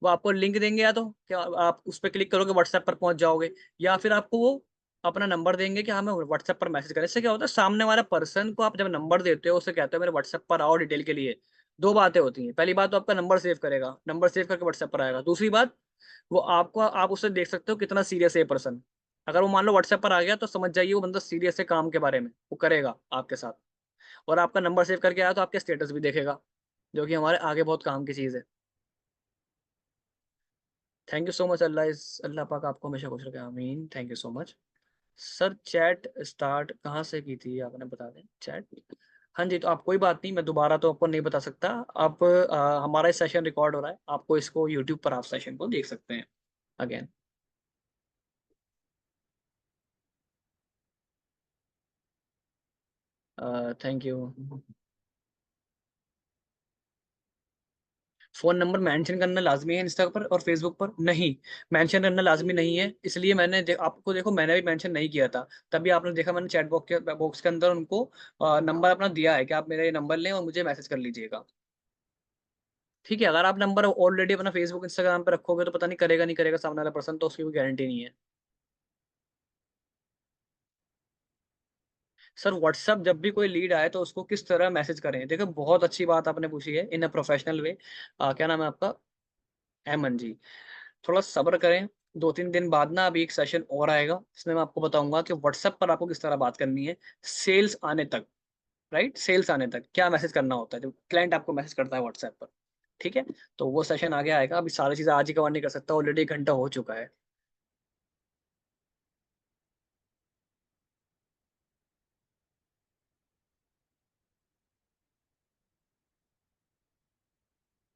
वो आपको लिंक देंगे, या तो क्या आप उस पे क्लिक करोगे व्हाट्सएप पर पहुँच जाओगे, या फिर आपको वो अपना नंबर देंगे कि हमें व्हाट्सएप पर मैसेज करें। इससे क्या होता है, सामने वाला पर्सन को आप जब नंबर देते हो, उसे कहते हो मेरे व्हाट्सएप पर आओ डिटेल के लिए। 2 बातें होती हैं। पहली बात तो आपका नंबर सेव करेगा, नंबर सेव करके व्हाट्सएप पर आएगा। दूसरी बात, वो आपको आप उससे देख सकते हो कितना सीरियस है ये पर्सन। अगर वो मान लो व्हाट्सएप पर आ गया, तो समझ जाइए वो बंदा सीरियस है काम के बारे में, वो करेगा आपके साथ। और आपका नंबर सेव करके आया तो आपके स्टेटस भी देखेगा, जो कि हमारे आगे बहुत काम की चीज़ है। Thank you so much. अल्लाह पाक आपको हमेशा खुश रखे, आमीन। Thank you so much. Sir chat start कहाँ से की थी आपने, बता दें चैट? हाँ जी, तो आप कोई बात नहीं, मैं दोबारा तो आपको नहीं बता सकता। आप हमारा सेशन रिकॉर्ड हो रहा है, आपको इसको यूट्यूब पर आप सेशन को देख सकते हैं again. Thank you. Phone number mention करना लाज़मी है इंस्टा पर और फ़ेसबुक पर? नहीं, मेंशन करना लाज़मी नहीं है, इसलिए मैंने आपको देखो मैंने भी मेंशन नहीं किया था। तभी आपने देखा मैंने चैट बॉक्स के अंदर उनको नंबर अपना दिया है कि आप मेरा ये नंबर लें और मुझे मैसेज कर लीजिएगा। ठीक है, अगर आप नंबर ऑलरेडी अपना फ़ेसबुक, इंस्टाग्राम पे रखोगे तो पता नहीं करेगा नहीं करेगा सामने वाला पर्सन, तो उसकी कोई गारंटी नहीं है। सर व्हाट्सएप जब भी कोई लीड आए तो उसको किस तरह मैसेज करें? देखिए बहुत अच्छी बात आपने पूछी है इन अ प्रोफेशनल वे। क्या नाम है आपका? अहमद जी। थोड़ा सब्र करें, 2-3 दिन बाद ना अभी एक सेशन और आएगा, जिसमें मैं आपको बताऊँगा कि व्हाट्सएप पर आपको किस तरह बात करनी है, सेल्स आने तक, राइट? सेल्स आने तक क्या मैसेज करना होता है, जब क्लाइंट आपको मैसेज करता है व्हाट्सएप पर, ठीक है? तो वो सेशन आगे आएगा, अभी सारी चीज़ें आज ही कवर नहीं कर सकता, ऑलरेडी 1 घंटा हो चुका है।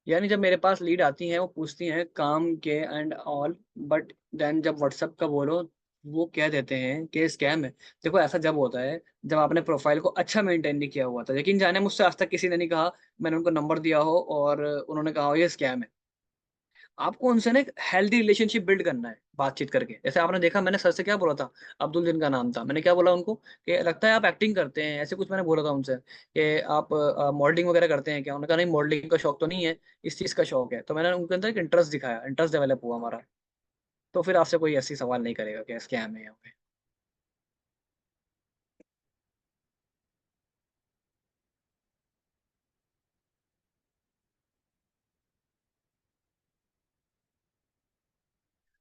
यानी जब मेरे पास लीड आती हैं, वो पूछती हैं काम के एंड ऑल, बट देन जब व्हाट्सएप का बोलो, वो कह देते हैं कि स्कैम है। देखो ऐसा जब होता है, जब आपने प्रोफाइल को अच्छा मेंटेन नहीं किया हुआ था। यकीन जाने मुझसे आज तक किसी ने नहीं कहा, मैंने उनको नंबर दिया हो और उन्होंने कहा हो ये स्कैम है। आपको उनसे ना एक हेल्दी रिलेशनशिप बिल्ड करना है, बातचीत करके। जैसे आपने देखा मैंने सर से क्या बोला था, अब्दुल जिनका नाम था। मैंने क्या बोला उनको कि लगता है आप एक्टिंग करते हैं, ऐसे कुछ मैंने बोला था उनसे कि आप मॉडलिंग वगैरह करते हैं क्या? उन्होंने कहा नहीं मॉडलिंग का शौक तो नहीं है, इस चीज़ का शौक है। तो मैंने उनके अंदर एक इंटरेस्ट दिखाया, इंटरेस्ट डेवलप हुआ हमारा। तो फिर आपसे कोई ऐसी सवाल नहीं करेगा कि स्कैम है यहाँ पे।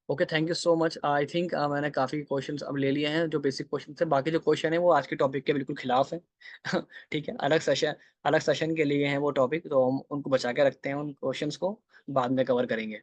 Okay, thank you so much. I think मैंने काफ़ी क्वेश्चंस अब ले लिए हैं जो बेसिक क्वेश्चन थे। बाकी जो क्वेश्चन है वो आज के टॉपिक के बिल्कुल खिलाफ है। ठीक है, अलग सेशन के लिए हैं वो टॉपिक, तो हम उनको बचा के रखते हैं, उन क्वेश्चंस को बाद में कवर करेंगे।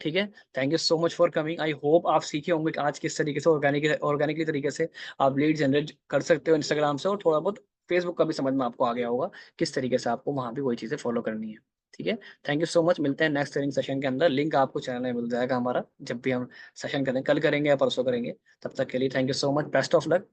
ठीक है, thank you so much for coming. I hope आप सीखे होंगे कि आज किस तरीके से ऑर्गेनिकली तरीके से आप लीड जनरेट कर सकते हो इंस्टाग्राम से, और थोड़ा बहुत फेसबुक का भी समझ में आपको आ गया होगा किस तरीके से आपको वहाँ भी वही चीज़ें फॉलो करनी है। ठीक है, थैंक यू सो मच। मिलते हैं नेक्स्ट ट्रेनिंग सेशन के अंदर। लिंक आपको चैनल में मिल जाएगा हमारा, जब भी हम सेशन करें, कल करेंगे या परसों करेंगे। तब तक के लिए thank you so much, best of luck.